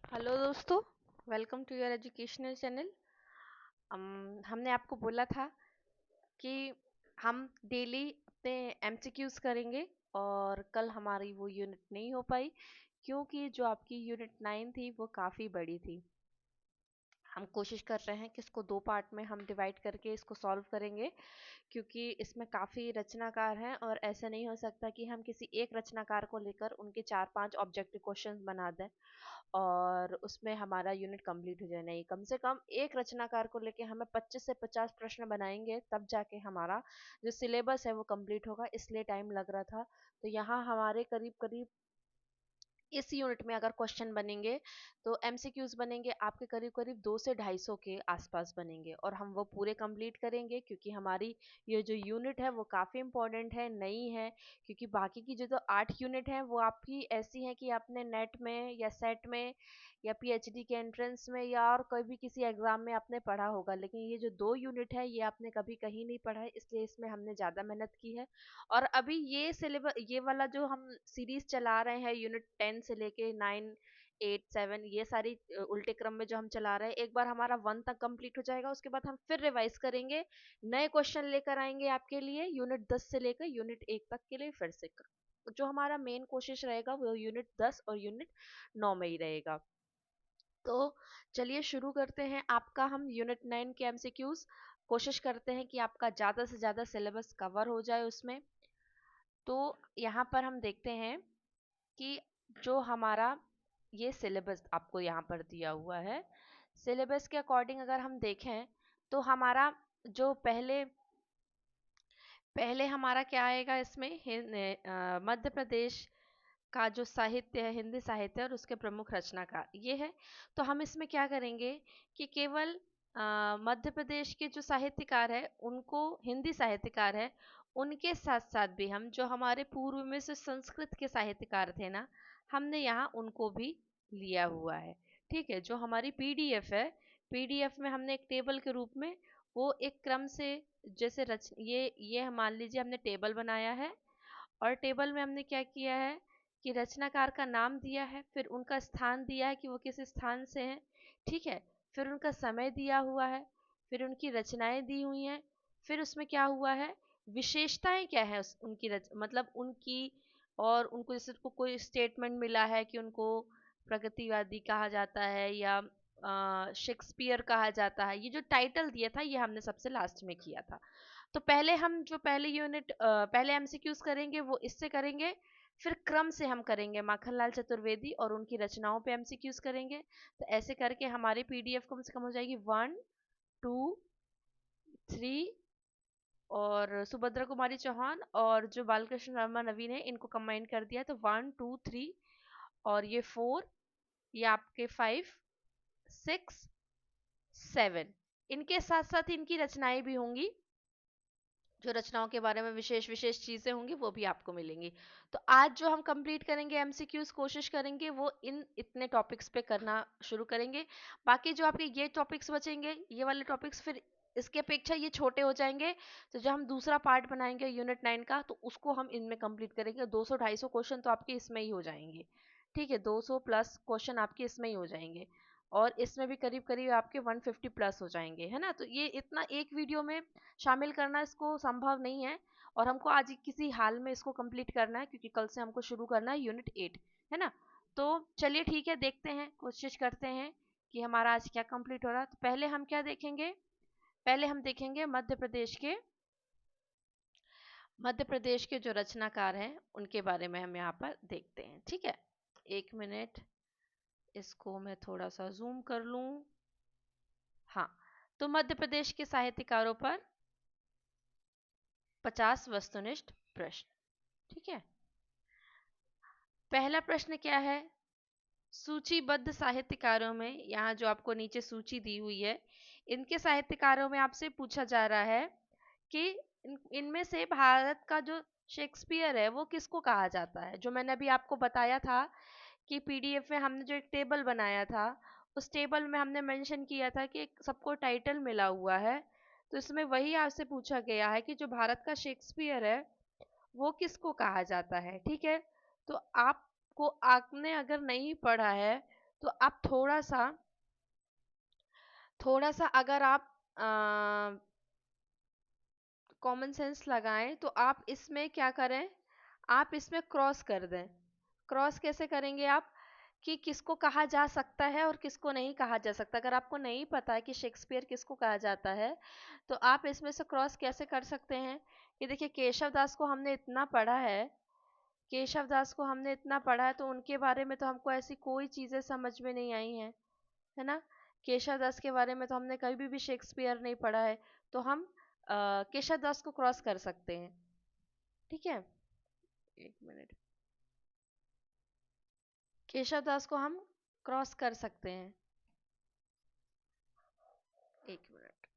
Hello दोस्तों, welcome to your educational channel. हमने आपको बोला था कि हम डेली अपने एमसीक्यूज करेंगे और कल हमारी वो यूनिट नहीं हो पाई क्योंकि जो आपकी यूनिट 9 थी वो काफ़ी बड़ी थी। हम कोशिश कर रहे हैं कि इसको दो पार्ट में हम डिवाइड करके इसको सॉल्व करेंगे क्योंकि इसमें काफ़ी रचनाकार हैं और ऐसा नहीं हो सकता कि हम किसी एक रचनाकार को लेकर उनके 4-5 ऑब्जेक्टिव क्वेश्चंस बना दें और उसमें हमारा यूनिट कंप्लीट हो जाए। नहीं, कम से कम एक रचनाकार को लेके हमें 25 से 50 प्रश्न बनाएंगे तब जाके हमारा जो सिलेबस है वो कंप्लीट होगा, इसलिए टाइम लग रहा था। तो यहाँ हमारे करीब करीब इस यूनिट में अगर क्वेश्चन बनेंगे तो एमसीक्यूज बनेंगे आपके करीब करीब 200 से 250 के आसपास बनेंगे और हम वो पूरे कंप्लीट करेंगे क्योंकि हमारी ये जो यूनिट है वो काफ़ी इंपॉर्टेंट है, नई है। क्योंकि बाकी की जो 8 यूनिट हैं वो आपकी ऐसी हैं कि आपने नेट में या सेट में या पीएचडी के एंट्रेंस में या और कोई भी किसी एग्जाम में आपने पढ़ा होगा, लेकिन ये जो 2 यूनिट है ये आपने कभी कहीं नहीं पढ़ा है, इसलिए इसमें हमने ज़्यादा मेहनत की है। और अभी ये सिलेबस, ये वाला जो हम सीरीज चला रहे हैं यूनिट 10 से लेके 9, 8, 7, ये सारी उल्टे क्रम में जो हम चला रहे हैं, एक बार हमारा 1 तक कंप्लीट हो जाएगा उसके बाद हम फिर रिवाइज करेंगे, नए क्वेश्चन लेकर आएंगे आपके लिए यूनिट 10 से लेकर यूनिट 1 तक के लिए फिर से। जो हमारा मेन कोशिश रहेगा वो यूनिट 10 और यूनिट 9 में ही रहेगा। तो चलिए शुरू करते हैं आपका हम यूनिट 9 के एमसीक्यूज। कोशिश करते हैं कि आपका ज़्यादा से ज़्यादा सिलेबस कवर हो जाए उसमें। तो यहाँ पर हम देखते हैं कि जो हमारा ये सिलेबस आपको यहाँ पर दिया हुआ है, सिलेबस के अकॉर्डिंग अगर हम देखें तो हमारा जो पहले पहले हमारा क्या आएगा इसमें, मध्य प्रदेश का जो साहित्य है, हिंदी साहित्य और उसके प्रमुख रचनाकार ये है। तो हम इसमें क्या करेंगे कि केवल मध्य प्रदेश के जो साहित्यकार है उनको, हिंदी साहित्यकार है उनके साथ साथ भी हम जो हमारे पूर्व में से संस्कृत के साहित्यकार थे ना, हमने यहाँ उनको भी लिया हुआ है। ठीक है, जो हमारी पीडीएफ है, पीडीएफ में हमने एक टेबल के रूप में वो एक क्रम से जैसे ये मान लीजिए हमने टेबल बनाया है और टेबल में हमने क्या किया है कि रचनाकार का नाम दिया है, फिर उनका स्थान दिया है कि वो किस स्थान से हैं। ठीक है, फिर उनका समय दिया हुआ है, फिर उनकी रचनाएं दी हुई हैं, फिर उसमें क्या हुआ है, विशेषताएं क्या है उनकी मतलब उनकी, और उनको जैसे उनको कोई स्टेटमेंट मिला है कि उनको प्रगतिवादी कहा जाता है या शेक्सपियर कहा जाता है, ये जो टाइटल दिया था ये हमने सबसे लास्ट में किया था। तो पहले हम जो पहले यूनिट पहले एमसीक्यूज करेंगे वो इससे करेंगे, फिर क्रम से हम करेंगे माखनलाल चतुर्वेदी और उनकी रचनाओं पे एमसीक्यूज करेंगे। तो ऐसे करके हमारी पीडीएफ कम से कम हो जाएगी 1, 2, 3, और सुभद्रा कुमारी चौहान और जो बालकृष्ण वर्मा नवीन है इनको कंबाइन कर दिया तो 1, 2, 3, और ये 4, ये आपके 5, 6, 7। इनके साथ साथ इनकी रचनाएं भी होंगी, जो रचनाओं के बारे में विशेष विशेष चीजें होंगी वो भी आपको मिलेंगी। तो आज जो हम कंप्लीट करेंगे एमसीक्यूज, कोशिश करेंगे वो इन इतने टॉपिक्स पे करना शुरू करेंगे। बाकी जो आपके ये टॉपिक्स बचेंगे, ये वाले टॉपिक्स फिर इसके अपेक्षा ये छोटे हो जाएंगे। तो जब हम दूसरा पार्ट बनाएंगे यूनिट 9 का तो उसको हम इनमें कंप्लीट करेंगे। 200-250 क्वेश्चन तो आपके इसमें ही हो जाएंगे। ठीक है, 200 प्लस क्वेश्चन आपके इसमें ही हो जाएंगे और इसमें भी करीब करीब आपके 150 प्लस हो जाएंगे, है ना। तो ये इतना एक वीडियो में शामिल करना इसको संभव नहीं है और हमको आज किसी हाल में इसको कंप्लीट करना है क्योंकि कल से हमको शुरू करना है यूनिट 8, है ना। तो चलिए ठीक है, देखते हैं, कोशिश करते हैं कि हमारा आज क्या कंप्लीट हो रहा है। तो पहले हम क्या देखेंगे, पहले हम देखेंगे मध्य प्रदेश के जो रचनाकार हैं उनके बारे में हम यहाँ पर देखते हैं। ठीक है, एक मिनट, इसको मैं थोड़ा सा जूम कर लूं। हाँ, तो मध्य प्रदेश के साहित्यकारों पर 50 वस्तुनिष्ठ प्रश्न। ठीक है, पहला प्रश्न क्या है, सूचीबद्ध साहित्यकारों में, यहाँ जो आपको नीचे सूची दी हुई है, इनके साहित्यकारों में आपसे पूछा जा रहा है कि इनमें से भारत का जो शेक्सपियर है वो किसको कहा जाता है। जो मैंने अभी आपको बताया था कि पीडीएफ में हमने जो एक टेबल बनाया था, उस टेबल में हमने मेंशन किया था कि एक सबको टाइटल मिला हुआ है। तो इसमें वही आपसे पूछा गया है कि जो भारत का शेक्सपियर है वो किसको कहा जाता है। ठीक है, तो आपको, आपने अगर नहीं पढ़ा है तो आप थोड़ा सा अगर आप कॉमन सेंस लगाएं तो आप इसमें क्या करें, आप इसमें क्रॉस कर दें। क्रॉस कैसे करेंगे आप, कि किसको कहा जा सकता है और किसको नहीं कहा जा सकता। अगर आपको नहीं पता है कि शेक्सपियर किसको कहा जाता है, तो आप इसमें से क्रॉस कैसे कर सकते हैं, कि देखिए केशव दास को हमने इतना पढ़ा है, केशव दास को हमने इतना पढ़ा है, तो उनके बारे में तो हमको ऐसी कोई चीजें समझ में नहीं आई हैं, है ना। केशव दास के बारे में तो हमने कभी भी शेक्सपियर नहीं पढ़ा है, तो हम केशव दास को क्रॉस कर सकते हैं। ठीक है, एक मिनट, केशव दास को हम क्रॉस कर सकते हैं। एक मिनट,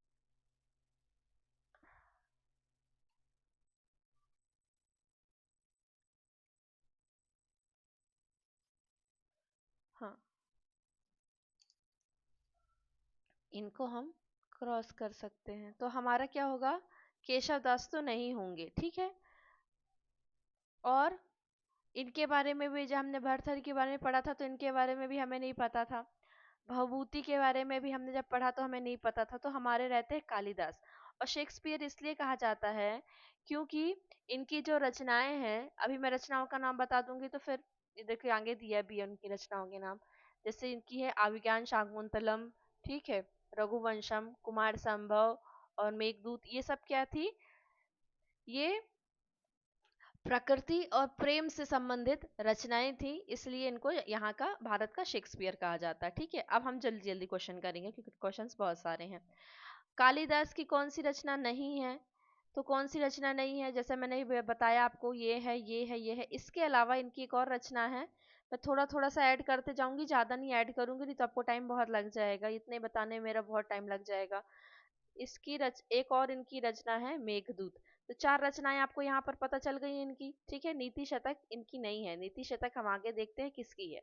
हाँ, इनको हम क्रॉस कर सकते हैं, तो हमारा क्या होगा, केशव दास तो नहीं होंगे, ठीक है। और इनके बारे में भी, जब हमने भर्तृहरि के बारे में पढ़ा था तो इनके बारे में भी हमें नहीं पता था। भवभूति के बारे में भी हमने जब पढ़ा तो हमें नहीं पता था, तो हमारे रहते हैं कालिदास। और शेक्सपियर इसलिए कहा जाता है क्योंकि इनकी जो रचनाएं हैं, अभी मैं रचनाओं का नाम बता दूंगी तो फिर ये देखिए आगे दिया भी है उनकी रचनाओं के नाम। जैसे इनकी है आविज्ञान शाकुंतलम, ठीक है, रघुवंशम, कुमार संभव और मेघदूत, ये सब क्या थी, ये प्रकृति और प्रेम से संबंधित रचनाएं थी, इसलिए इनको यहाँ का भारत का शेक्सपियर कहा जाता है। ठीक है, अब हम जल्दी जल्दी क्वेश्चन करेंगे क्योंकि क्वेश्चंस बहुत सारे हैं। कालिदास की कौन सी रचना नहीं है, तो कौन सी रचना नहीं है, जैसे मैंने बताया आपको, ये है, ये है, ये है। इसके अलावा इनकी एक और रचना है, मैं थोड़ा थोड़ा सा ऐड करते जाऊंगी, ज्यादा नहीं ऐड करूंगी, नहीं तो आपको टाइम बहुत लग जाएगा, इतने बताने में मेरा बहुत टाइम लग जाएगा। एक और इनकी रचना है मेघदूत। तो चार रचनाएं आपको यहाँ पर पता चल गई इनकी, ठीक है। नीति शतक इनकी नहीं है, नीति शतक हम आगे देखते हैं किसकी है।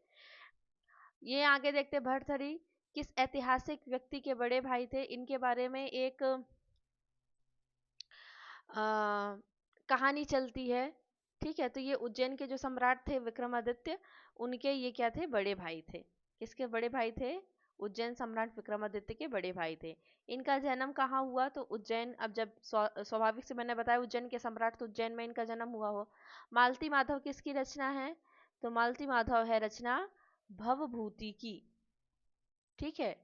ये आगे देखते हैं, भर्तृहरि किस ऐतिहासिक व्यक्ति के बड़े भाई थे, इनके बारे में एक कहानी चलती है, ठीक है। तो ये उज्जैन के जो सम्राट थे विक्रमादित्य, उनके ये क्या थे, बड़े भाई थे। किसके बड़े भाई थे, उज्जैन सम्राट विक्रमादित्य के बड़े भाई थे। इनका जन्म कहाँ हुआ, तो उज्जैन, अब जब स्वाभाविक से मैंने बताया उज्जैन के सम्राट, तो उज्जैन में इनका जन्म हुआ हो। मालती माधव किसकी रचना है, तो मालती माधव है रचना भवभूति की, ठीक है।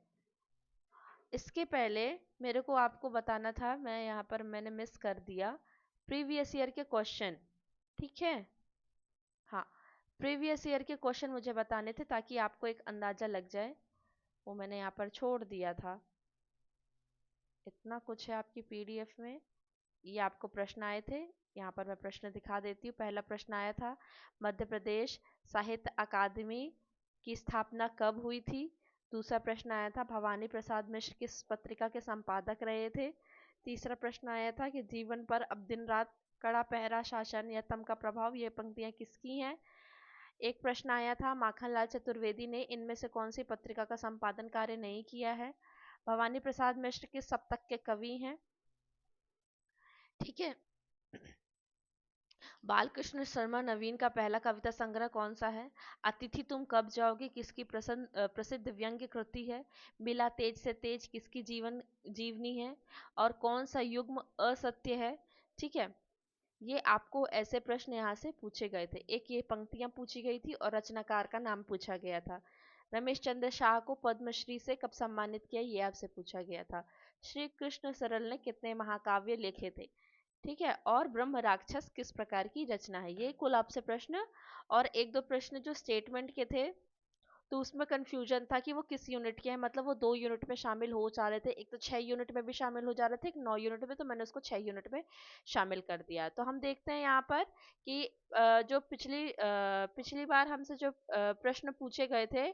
इसके पहले मेरे को आपको बताना था, मैं यहाँ पर मैंने मिस कर दिया, प्रीवियस ईयर के क्वेश्चन, ठीक है। हाँ, प्रीवियस ईयर के क्वेश्चन मुझे बताने थे ताकि आपको एक अंदाजा लग जाए, वो मैंने यहाँ पर छोड़ दिया था। इतना कुछ है आपकी पीडीएफ में, ये आपको प्रश्न आए थे, यहाँ पर मैं प्रश्न दिखा देती हूँ। पहला प्रश्न आया था, मध्य प्रदेश साहित्य अकादमी की स्थापना कब हुई थी। दूसरा प्रश्न आया था, भवानी प्रसाद मिश्र किस पत्रिका के संपादक रहे थे। तीसरा प्रश्न आया था कि जीवन पर अब दिन रात कड़ा पहरा शासन या तम का प्रभाव, ये पंक्तियां किसकी हैं। एक प्रश्न आया था, माखनलाल चतुर्वेदी ने इनमें से कौन सी पत्रिका का संपादन कार्य नहीं किया है। भवानी प्रसाद मिश्र किस सप्तक के कवि हैं, ठीक है। बालकृष्ण शर्मा नवीन का पहला कविता संग्रह कौन सा है। अतिथि तुम कब जाओगे किसकी प्रसिद्ध व्यंग्य कृति है। मिला तेज से तेज किसकी जीवनी है। और कौन सा युग्म असत्य है, ठीक है। ये आपको ऐसे प्रश्न यहाँ से पूछे गए थे। एक ये पंक्तियां पूछी गई थी और रचनाकार का नाम पूछा गया था। रमेश चंद्र शाह को पद्मश्री से कब सम्मानित किया, ये आपसे पूछा गया था। श्री कृष्ण सरल ने कितने महाकाव्य लिखे थे, ठीक है। और ब्रह्म राक्षस किस प्रकार की रचना है, ये कुल आपसे प्रश्न। और एक दो प्रश्न जो स्टेटमेंट के थे, तो उसमें कंफ्यूजन था कि वो किस यूनिट के हैं, मतलब वो 2 यूनिट में शामिल हो जा रहे थे, एक तो 6 यूनिट में भी शामिल हो जा रहे थे, एक 9 यूनिट में, तो मैंने उसको 6 यूनिट में शामिल कर दिया। तो हम देखते हैं यहाँ पर कि जो पिछली बार हमसे जो प्रश्न पूछे गए थे,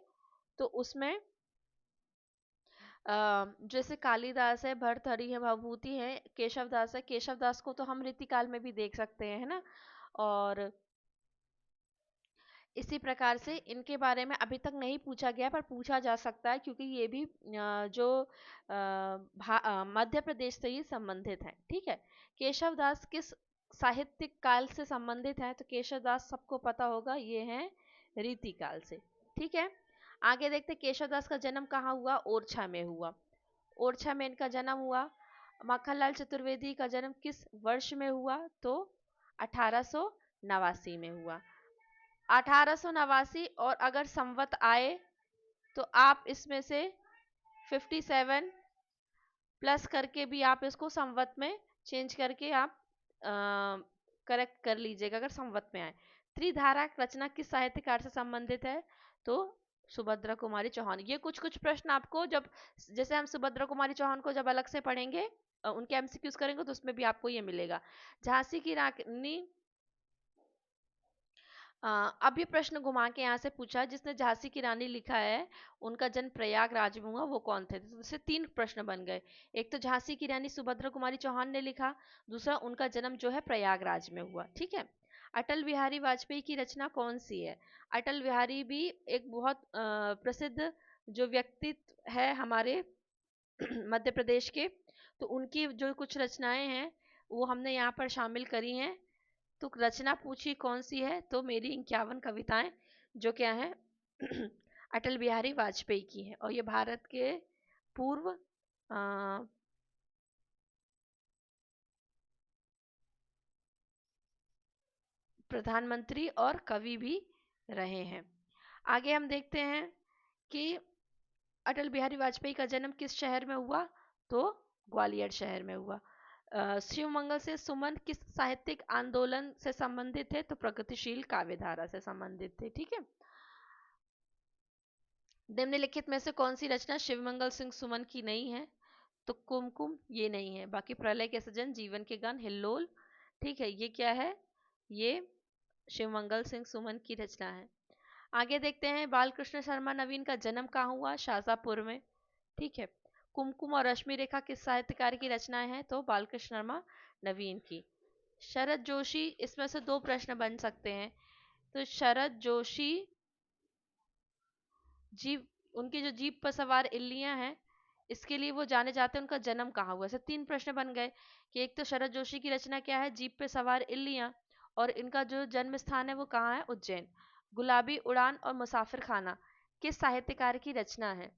तो उसमें जैसे कालिदास है, भर्तृहरि है, भवभूति है, केशव दास है। केशव दास को तो हम रीतिकाल में भी देख सकते हैं, है ना। और इसी प्रकार से इनके बारे में अभी तक नहीं पूछा गया, पर पूछा जा सकता है क्योंकि ये भी जो मध्य प्रदेश से ही संबंधित है, ठीक है। केशव दास किस साहित्यिक काल से संबंधित है, तो केशव दास सबको पता होगा, ये हैं रीति काल से, ठीक है। आगे देखते केशवदास का जन्म कहाँ हुआ? ओरछा में हुआ। ओरछा में इनका जन्म हुआ। माखनलाल चतुर्वेदी का जन्म किस वर्ष में हुआ? तो 1889 में हुआ। 1889, और अगर संवत आए तो आप इसमें से 57 प्लस करके भी आप इसको संवत में चेंज करके आप करेक्ट कर लीजिएगा अगर संवत में आए। त्रिधारा रचना किस साहित्यकार से संबंधित है? तो सुभद्रा कुमारी चौहान। ये कुछ कुछ प्रश्न आपको जब, जैसे हम सुभद्रा कुमारी चौहान को जब अलग से पढ़ेंगे, उनके एमसीक्यूज करेंगे, तो उसमें भी आपको ये मिलेगा। झांसी की रानी, अब ये प्रश्न घुमा के यहाँ से पूछा, जिसने झांसी की रानी लिखा है उनका जन्म प्रयागराज में हुआ, वो कौन थे? तो इससे 3 प्रश्न बन गए। एक तो झांसी की रानी सुभद्रा कुमारी चौहान ने लिखा, दूसरा उनका जन्म जो है प्रयागराज में हुआ। ठीक है। अटल बिहारी वाजपेयी की रचना कौन सी है? अटल बिहारी भी एक बहुत प्रसिद्ध जो व्यक्तित्व है हमारे मध्य प्रदेश के, तो उनकी जो कुछ रचनाएं हैं वो हमने यहाँ पर शामिल करी हैं। तो रचना पूछी कौन सी है? तो मेरी 51 कविताएं, जो क्या है अटल बिहारी वाजपेयी की है, और ये भारत के पूर्व प्रधानमंत्री और कवि भी रहे हैं। आगे हम देखते हैं कि अटल बिहारी वाजपेयी का जन्म किस शहर में हुआ? तो ग्वालियर शहर में हुआ। शिवमंगल से सुमन किस साहित्यिक आंदोलन से संबंधित है? तो प्रगतिशील काव्यधारा से संबंधित थे। ठीक है। निम्नलिखित में से कौन सी रचना शिवमंगल सिंह सुमन की नहीं है? तो कुमकुम ये नहीं है। बाकी प्रलय के सजन, जीवन के गान, हिल्लोल, ठीक है, ये क्या है? ये शिवमंगल सिंह सुमन की रचना है। आगे देखते हैं बालकृष्ण शर्मा नवीन का जन्म कहाँ हुआ? शाजापुर में। ठीक है। कुमकुम और रश्मि रेखा किस साहित्यकार की रचनाएं हैं? तो बालकृष्ण शर्मा नवीन की। शरद जोशी, इसमें से 2 प्रश्न बन सकते हैं। तो शरद जोशी जीव, उनकी जो जीप पर सवार इल्लियां हैं, इसके लिए वो जाने जाते हैं। उनका जन्म कहाँ हुआ? ऐसे 3 प्रश्न बन गए कि एक तो शरद जोशी की रचना क्या है? जीप पे सवार इल्लियां, और इनका जो जन्म स्थान है वो कहाँ है? उज्जैन। गुलाबी उड़ान और मुसाफिर खाना किस साहित्यकार की रचना है?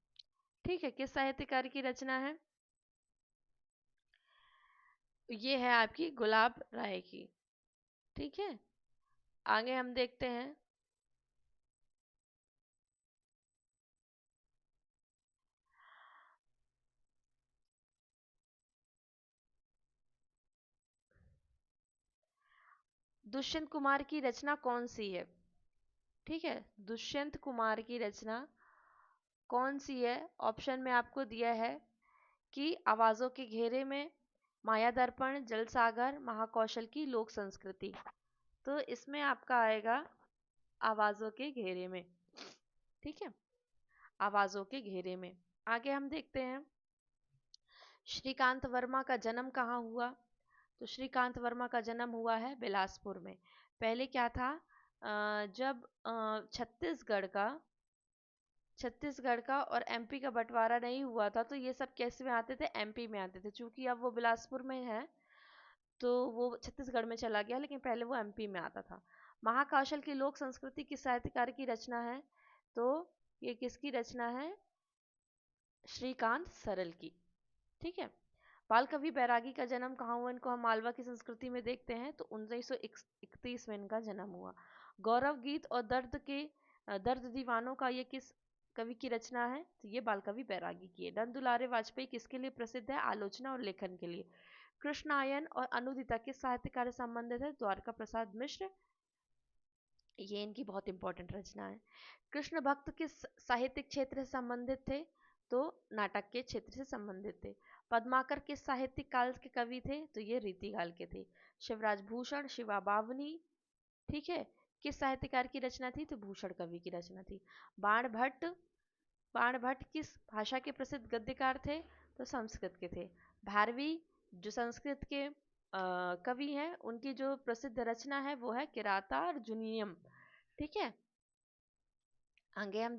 ठीक है, किस साहित्यकार की रचना है? ये है आपकी गुलाब राय की। ठीक है। आगे हम देखते हैं दुष्यंत कुमार की रचना कौन सी है? ठीक है, दुष्यंत कुमार की रचना कौन सी है? ऑप्शन में आपको दिया है कि आवाजों के घेरे में, माया दर्पण, जल सागर, महाकौशल की लोक संस्कृति। तो इसमें आपका आएगा आवाजों के घेरे में। ठीक है, आवाजों के घेरे में। आगे हम देखते हैं श्रीकांत वर्मा का जन्म कहाँ हुआ? तो श्रीकांत वर्मा का जन्म हुआ है बिलासपुर में। पहले क्या था, जब छत्तीसगढ़ का और एमपी का बंटवारा नहीं हुआ था, तो ये सब कैसे में आते थे? एमपी में आते थे। चूंकि अब वो बिलासपुर में है तो वो छत्तीसगढ़ में चला गया, लेकिन पहले वो एमपी में आता था। महाकौशल की लोक संस्कृति किस साहित्यकार की रचना है? तो ये किसकी रचना है? श्रीकांत सरल की। ठीक है। बाल कवि बैरागी का जन्म कहाँ हुआ? इनको हम मालवा की संस्कृति में देखते हैं, तो 1931 में इनका जन्म हुआ। गौरव गीत और दर्द दीवानों का ये किस कवि की रचना है? तो ये बाल कवि बैरागी की है। नंद दुलारे वाजपेयी किसके लिए प्रसिद्ध है? आलोचना और लेखन के लिए। कृष्णायन और अनुदिता किस साहित्यकार से संबंधित है? द्वारका प्रसाद मिश्र, ये इनकी बहुत इंपॉर्टेंट रचना है। कृष्ण भक्त किस साहित्यिक क्षेत्र से संबंधित थे? तो नाटक के क्षेत्र से संबंधित थे। पद्माकर किस साहित्यिक काल के कवि थे? तो ये रीतिकाल के थे। शिवराज भूषण, शिवा बावनी, ठीक है, किस साहित्यकार की रचना थी? तो भूषण कवि की रचना थी। बाण भट्ट किस भाषा के प्रसिद्ध गद्यकार थे? तो संस्कृत के थे। भारवी जो संस्कृत के कवि हैं, उनकी जो प्रसिद्ध रचना है वो है किरातार्जुनीयम। ठीक है। आगे हम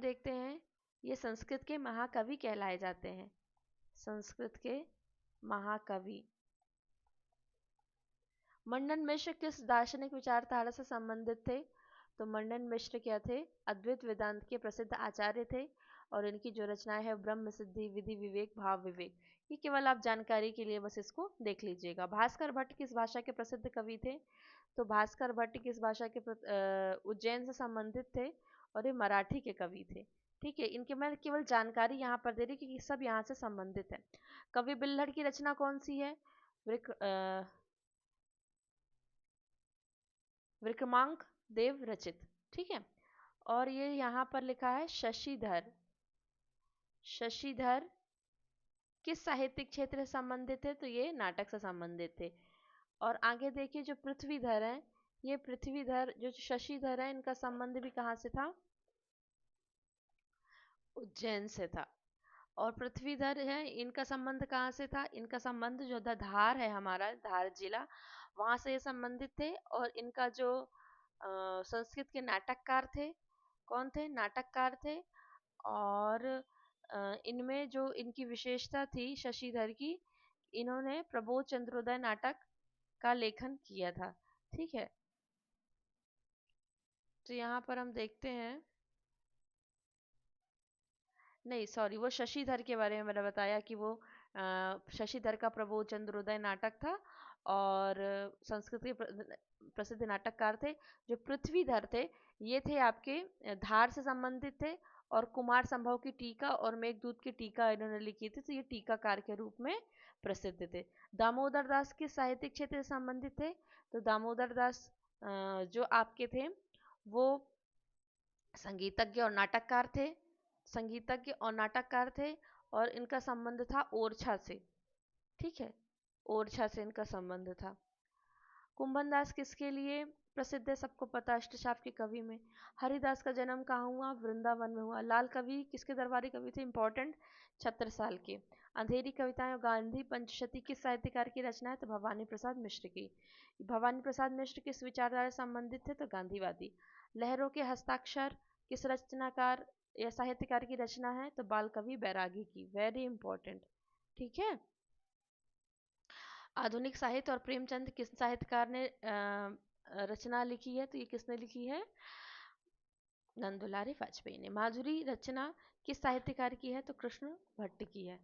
देखते हैं ये संस्कृत के महाकवि कहलाए जाते हैं। संस्कृत के महाकवि। मंडन मिश्र किस दार्शनिक विचारधारा से संबंधित थे? तो मंडन मिश्र क्या थे? अद्वैत वेदांत के प्रसिद्ध आचार्य थे और इनकी जो रचनाएं है ब्रह्म सिद्धि, विधि विवेक, भाव विवेक, ये केवल आप जानकारी के लिए बस इसको देख लीजिएगा। भास्कर भट्ट किस भाषा के प्रसिद्ध कवि थे? तो भास्कर भट्ट किस भाषा के उज्जैन से संबंधित थे और ये मराठी के कवि थे। ठीक है, इनके मैं केवल जानकारी यहाँ पर दे रही क्योंकि सब यहाँ से संबंधित है। कवि बिल्हड़ की रचना कौन सी है? विक्रमांक देव रचित। ठीक है, और ये यहाँ पर लिखा है शशिधर। शशिधर किस साहित्यिक क्षेत्र से संबंधित है? तो ये नाटक से संबंधित थे। और आगे देखिए जो पृथ्वीधर है, ये पृथ्वीधर जो शशिधर है, इनका संबंध भी कहाँ से था? उज्जैन से था। और पृथ्वीधर है, इनका संबंध कहाँ से था? इनका संबंध जो धार है, हमारा धार जिला, वहां से ये संबंधित थे। और इनका जो संस्कृत के नाटककार थे, कौन थे? नाटककार थे। और इनमें जो इनकी विशेषता थी शशिधर की, इन्होंने प्रबोध चंद्रोदय नाटक का लेखन किया था। ठीक है, तो यहाँ पर हम देखते हैं, नहीं सॉरी, वो शशिधर के बारे में मैंने बताया कि वो शशिधर का प्रबोध चंद्रोदय नाटक था और संस्कृत के प्रसिद्ध नाटककार थे। जो पृथ्वीधर थे, ये थे आपके धार से संबंधित थे और कुमार संभव की टीका और मेघदूत की टीका इन्होंने लिखी थी, तो ये टीकाकार के रूप में प्रसिद्ध थे। दामोदर दास किस साहित्यिक क्षेत्र से संबंधित थे? तो दामोदर दास जो आपके थे वो संगीतज्ञ और नाटककार थे। संगीतज्ञ और नाटककार थे और इनका संबंध था ओरछा से। ठीक है, ओरछा से इनका संबंध था। कुंभन दास किसके लिए प्रसिद्ध है? सबको पता, अष्टशाप के कवि में। हरिदास का जन्म कहाँ हुआ? वृंदावन में हुआ। लाल कवि किसके दरबारी कवि थे? इंपॉर्टेंट, छत्रसाल के। अंधेरी कविताएं और गांधी पंचशती किस साहित्यकार की रचना है? तो भवानी प्रसाद मिश्र की। भवानी प्रसाद मिश्र किस विचारधारा से संबंधित थे? तो गांधीवादी। लहरों के हस्ताक्षर किस रचनाकार या साहित्यकार की रचना है? तो बाल कवि बैरागी की। Very important. ठीक है, आधुनिक साहित्य और प्रेमचंद किस साहित्यकार ने रचना लिखी है? तो ये किसने लिखी है? नंदुलारी वाजपेयी ने। माधुरी रचना किस साहित्यकार की है? तो कृष्ण भट्ट की है।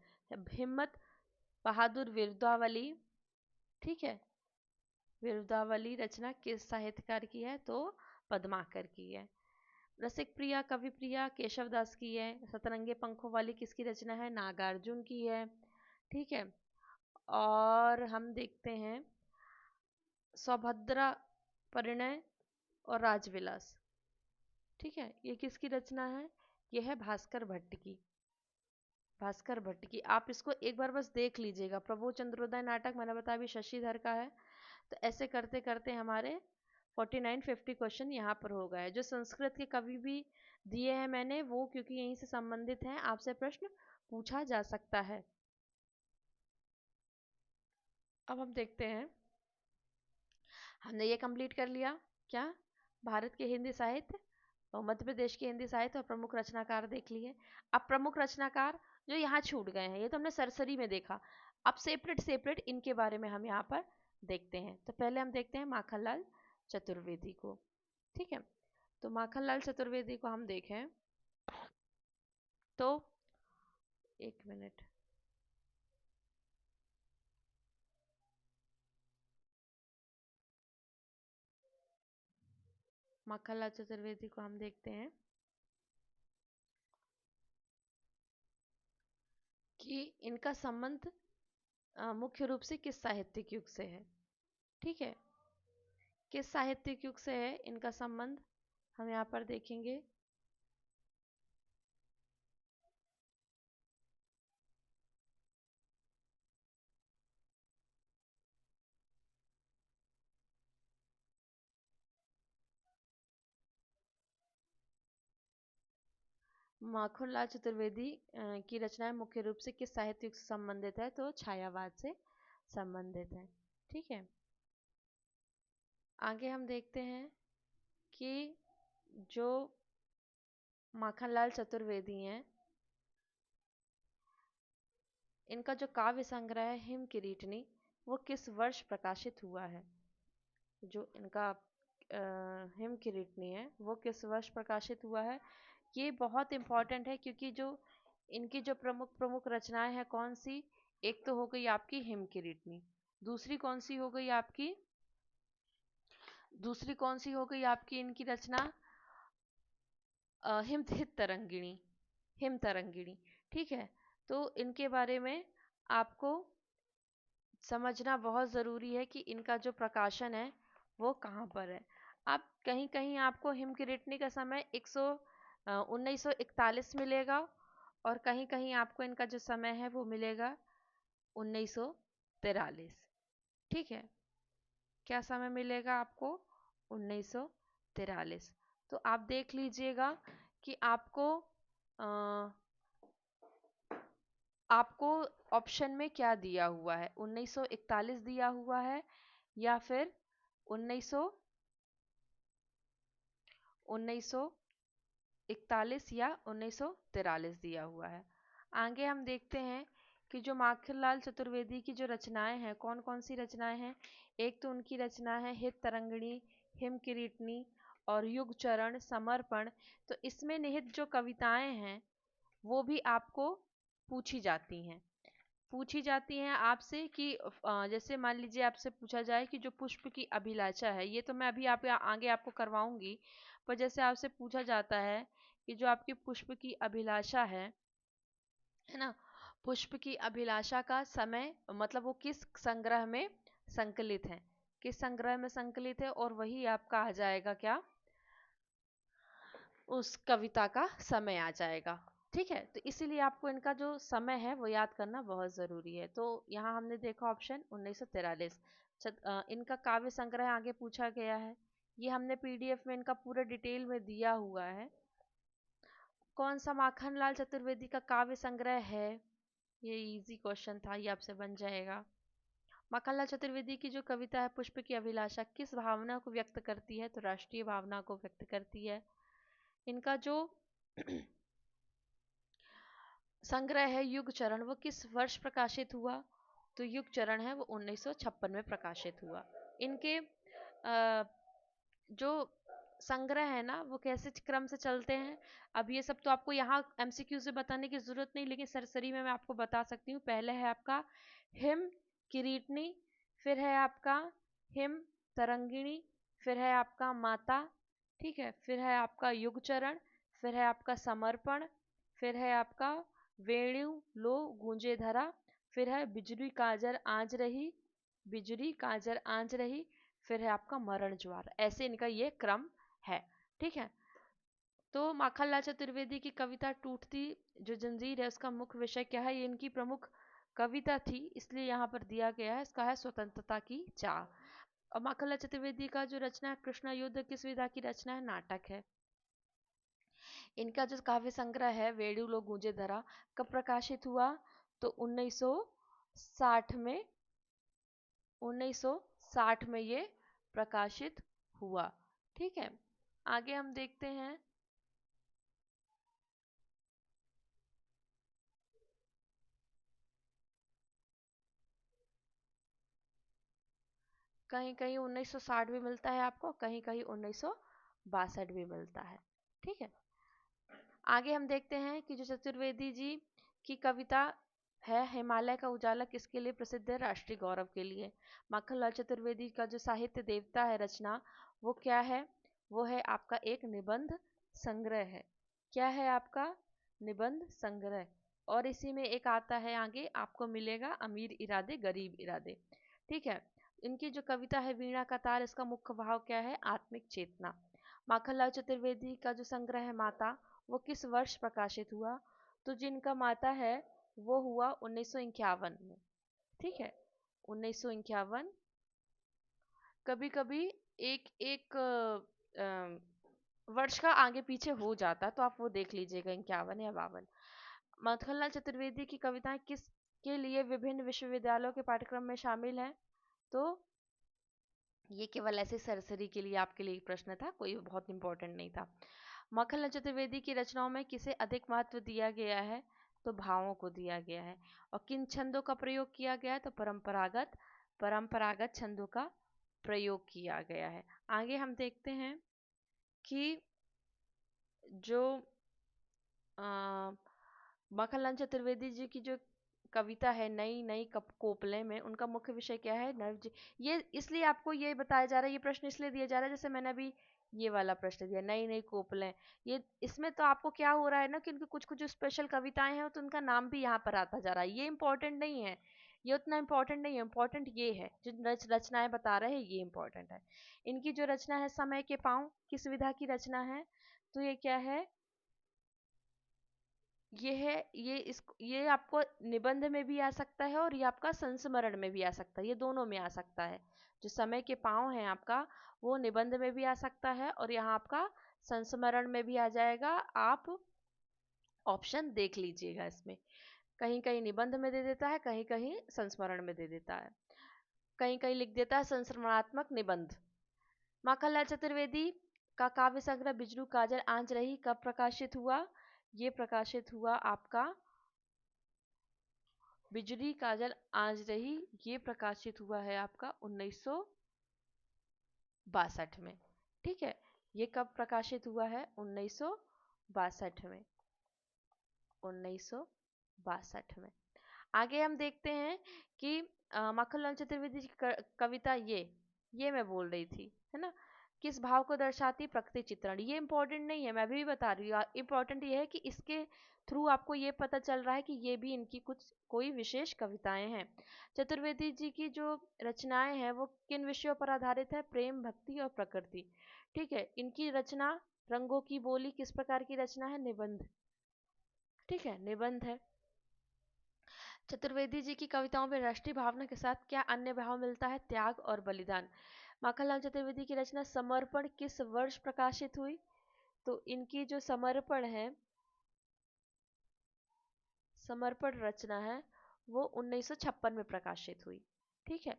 हिम्मत बहादुर विरुदावली, ठीक है, विरुदावली रचना किस साहित्यकार की है? तो पद्माकर की है। रसिक प्रिया कवि प्रिया केशवदास की है। सतरंगे पंखों वाली किसकी रचना है? नागार्जुन की है। ठीक है, और हम देखते हैं सौभद्रा परिणय और राजविलास। ठीक है, ये किसकी रचना है? ये है भास्कर भट्ट की। भास्कर भट्ट की। आप इसको एक बार बस देख लीजिएगा। प्रभु चंद्रोदय नाटक मैंने बताया भी शशिधर का है। तो ऐसे करते करते हमारे 49-50 क्वेश्चन यहाँ पर हो गए। जो संस्कृत के कवि भी दिए हैं मैंने, वो क्योंकि यहीं से संबंधित हैं, आपसे प्रश्न पूछा जा सकता है। अब हम देखते हैं, हमने ये कंप्लीट कर लिया क्या? भारत के हिंदी साहित्य और मध्य प्रदेश के हिंदी साहित्य और प्रमुख रचनाकार देख लिए। अब प्रमुख रचनाकार जो यहाँ छूट गए हैं, ये तो हमने सरसरी में देखा। अब सेपरेट सेपरेट इनके बारे में हम यहाँ पर देखते हैं। तो पहले हम देखते हैं माखनलाल चतुर्वेदी को। ठीक है, तो माखनलाल चतुर्वेदी को हम देखें तो, एक मिनट, माखनलाल चतुर्वेदी को हम देखते हैं कि इनका संबंध मुख्य रूप से किस साहित्यिक युग से है। ठीक है, किस साहित्यिक युग से है इनका संबंध, हम यहाँ पर देखेंगे। माखनलाल चतुर्वेदी की रचनाएं मुख्य रूप से किस साहित्य युग से संबंधित है? तो छायावाद से संबंधित है। ठीक है, आगे हम देखते हैं कि जो माखनलाल चतुर्वेदी हैं, इनका जो काव्य संग्रह है हिम किरीटनी, वो किस वर्ष प्रकाशित हुआ है? जो इनका हिम किरीटनी है वो किस वर्ष प्रकाशित हुआ है? ये बहुत इम्पोर्टेंट है क्योंकि जो इनकी जो प्रमुख प्रमुख रचनाएं हैं कौन सी, एक तो हो गई आपकी हिम किरीटनी, दूसरी कौन सी हो गई आपकी, दूसरी कौन सी हो गई आपकी इनकी रचना, हिम तरंगिणी, हिम तरंगिणी। ठीक है, तो इनके बारे में आपको समझना बहुत ज़रूरी है कि इनका जो प्रकाशन है वो कहाँ पर है। अब कहीं कहीं आपको हिम किरीटनी का समय 1941 मिलेगा और कहीं कहीं आपको इनका जो समय है वो मिलेगा 1943। ठीक है, क्या समय मिलेगा आपको? 1943। तो आप देख लीजिएगा कि आपको ऑप्शन में क्या दिया हुआ है, 1941 दिया हुआ है या फिर 1941 या 1943 दिया हुआ है। आगे हम देखते हैं कि जो माखनलाल चतुर्वेदी की जो रचनाएं हैं कौन कौन सी रचनाएं हैं। एक तो उनकी रचना है हित तरंगिणी, हिम किरीटनी और युग चरण, समर्पण। तो इसमें निहित जो कविताएं हैं वो भी आपको पूछी जाती हैं आपसे कि जैसे मान लीजिए आपसे पूछा जाए कि जो पुष्प की अभिलाषा है, ये तो मैं अभी आप आगे आपको करवाऊंगी, पर जैसे आपसे पूछा जाता है कि जो आपकी पुष्प की अभिलाषा है ना, पुष्प की अभिलाषा का समय मतलब वो किस संग्रह में संकलित है, किस संग्रह में संकलित है, और वही आपका आ जाएगा क्या, उस कविता का समय आ जाएगा। ठीक है, तो इसीलिए आपको इनका जो समय है वो याद करना बहुत ज़रूरी है। तो यहाँ हमने देखा ऑप्शन 1943। इनका काव्य संग्रह आगे पूछा गया है, ये हमने पीडीएफ में इनका पूरा डिटेल में दिया हुआ है। कौन सा माखनलाल चतुर्वेदी का काव्य संग्रह है? ये इजी क्वेश्चन था, ये आपसे बन जाएगा। माखनलाल चतुर्वेदी की जो कविता है पुष्प की अभिलाषा किस भावना को व्यक्त करती है? तो राष्ट्रीय भावना को व्यक्त करती है। इनका जो संग्रह है युग चरण वो किस वर्ष प्रकाशित हुआ? तो युग चरण है वो 1956 में प्रकाशित हुआ। इनके जो संग्रह है ना वो कैसे क्रम से चलते हैं, अब ये सब तो आपको यहाँ एमसीक्यू से बताने की जरूरत नहीं, लेकिन सरसरी में मैं आपको बता सकती हूँ। पहले है आपका हिम किरीटनी, फिर है आपका हिम तरंगिणी, फिर है आपका माता, ठीक है, फिर है आपका युग चरण, फिर है आपका समर्पण, फिर है आपका वेणु लो गूंजे धरा, फिर है बिजली काजर आंज रही, बिजली काजर आंज रही, फिर है आपका मरण ज्वार। ऐसे इनका ये क्रम है। ठीक है, तो माखनलाल चतुर्वेदी की कविता टूटती जो जंजीर है उसका मुख्य विषय क्या है? ये इनकी प्रमुख कविता थी, इसलिए यहाँ पर दिया गया है, इसका है स्वतंत्रता की चाह। और माखनलाल चतुर्वेदी का जो रचना है कृष्ण युद्ध किस विधा की रचना है? नाटक है। इनका जो काव्य संग्रह है वेणु लो गूंजे धरा कब प्रकाशित हुआ? तो 1960 में, 1960 में ये प्रकाशित हुआ। ठीक है, आगे हम देखते हैं। कहीं कहीं 1960 भी मिलता है आपको, कहीं कहीं 1962 भी मिलता है। ठीक है, आगे हम देखते हैं कि जो चतुर्वेदी जी की कविता है हिमालय का उजाला किसके लिए प्रसिद्ध है? राष्ट्रीय गौरव के लिए। माखनलाल चतुर्वेदी का जो साहित्य देवता है रचना वो क्या है? वो है आपका एक निबंध संग्रह है। क्या है आपका? निबंध संग्रह। और इसी में एक आता है आगे आपको मिलेगा अमीर इरादे गरीब इरादे। ठीक है, इनकी जो कविता है वीणा का तार, इसका मुख्य भाव क्या है? आत्मिक चेतना। माखनलाल चतुर्वेदी का जो संग्रह है माता वो किस वर्ष प्रकाशित हुआ? तो जिनका माता है वो हुआ 1951 में। ठीक है, 1951। कभी कभी एक एक वर्ष का आगे पीछे हो जाता, तो आप वो देख लीजिएगा 51 या 52। माखनलाल चतुर्वेदी की कविताएं किस के लिए विभिन्न विश्वविद्यालयों के पाठ्यक्रम में शामिल है? तो ये केवल ऐसे सरसरी के लिए आपके लिए एक प्रश्न था, कोई बहुत इंपॉर्टेंट नहीं था। माखनलाल चतुर्वेदी की रचनाओं में किसे अधिक महत्व दिया गया है? तो भावों को दिया गया है। और किन छंदों का प्रयोग किया गया है? तो परंपरागत परंपरागत छंदों का प्रयोग किया गया है। आगे हम देखते हैं कि जो माखनलाल चतुर्वेदी जी की जो कविता है नई नई कोपले में, उनका मुख्य विषय क्या है? ये इसलिए आपको ये बताया जा रहा है, ये प्रश्न इसलिए दिया जा रहा है, जैसे मैंने अभी ये वाला प्रश्न दिया नई नई कोपलें, ये इसमें तो आपको क्या हो रहा है ना कि उनकी कुछ कुछ जो स्पेशल कविताएं हैं तो उनका नाम भी यहाँ पर आता जा रहा है। ये इंपॉर्टेंट नहीं है, ये उतना इंपॉर्टेंट नहीं है, इंपॉर्टेंट ये है जो रचनाएं बता रहे हैं, ये इंपॉर्टेंट है। इनकी जो रचना है समय के पाँव, किस विधा की रचना है? तो ये क्या है? ये है, ये आपको निबंध में भी आ सकता है और ये आपका संस्मरण में भी आ सकता है, ये दोनों में आ सकता है। जो समय के पाँव है आपका, वो निबंध में भी आ सकता है और यहाँ आपका संस्मरण में भी आ जाएगा। आप ऑप्शन देख लीजिएगा इसमें, कहीं कहीं निबंध में दे देता है, कहीं कहीं संस्मरण में दे देता है, कहीं कहीं लिख देता है संस्मरणात्मक निबंध। माखनलाल चतुर्वेदी का काव्य संग्रह बिजरू काजल आंच रही कब प्रकाशित हुआ? ये प्रकाशित हुआ आपका बिजली काजल आज रही, ये प्रकाशित हुआ है आपका 1962 में। ठीक है, ये कब प्रकाशित हुआ है? 1962 में, 1962 में। आगे हम देखते हैं कि माखनलाल चतुर्वेदी की कविता ये मैं बोल रही थी, है ना, किस भाव को दर्शाती? प्रकृति चित्रण। ये इंपॉर्टेंट नहीं है, मैं भी बता रही हूँ, इंपॉर्टेंट ये है कि इसके थ्रू आपको ये पता चल रहा है कि ये भी इनकी कोई विशेष कविताएं हैं। चतुर्वेदी जी की जो रचनाएं हैं वो किन विषयों पर आधारित है? प्रेम, भक्ति और प्रकृति। ठीक है, इनकी रचना रंगों की बोली किस प्रकार की रचना है? निबंध। ठीक है, निबंध है। चतुर्वेदी जी की कविताओं में राष्ट्रीय भावना के साथ क्या अन्य भाव मिलता है? त्याग और बलिदान। माखनलाल चतुर्वेदी की रचना समर्पण किस वर्ष प्रकाशित हुई? तो इनकी जो समर्पण है, समर्पण रचना है, वो 1956 में प्रकाशित हुई। ठीक है,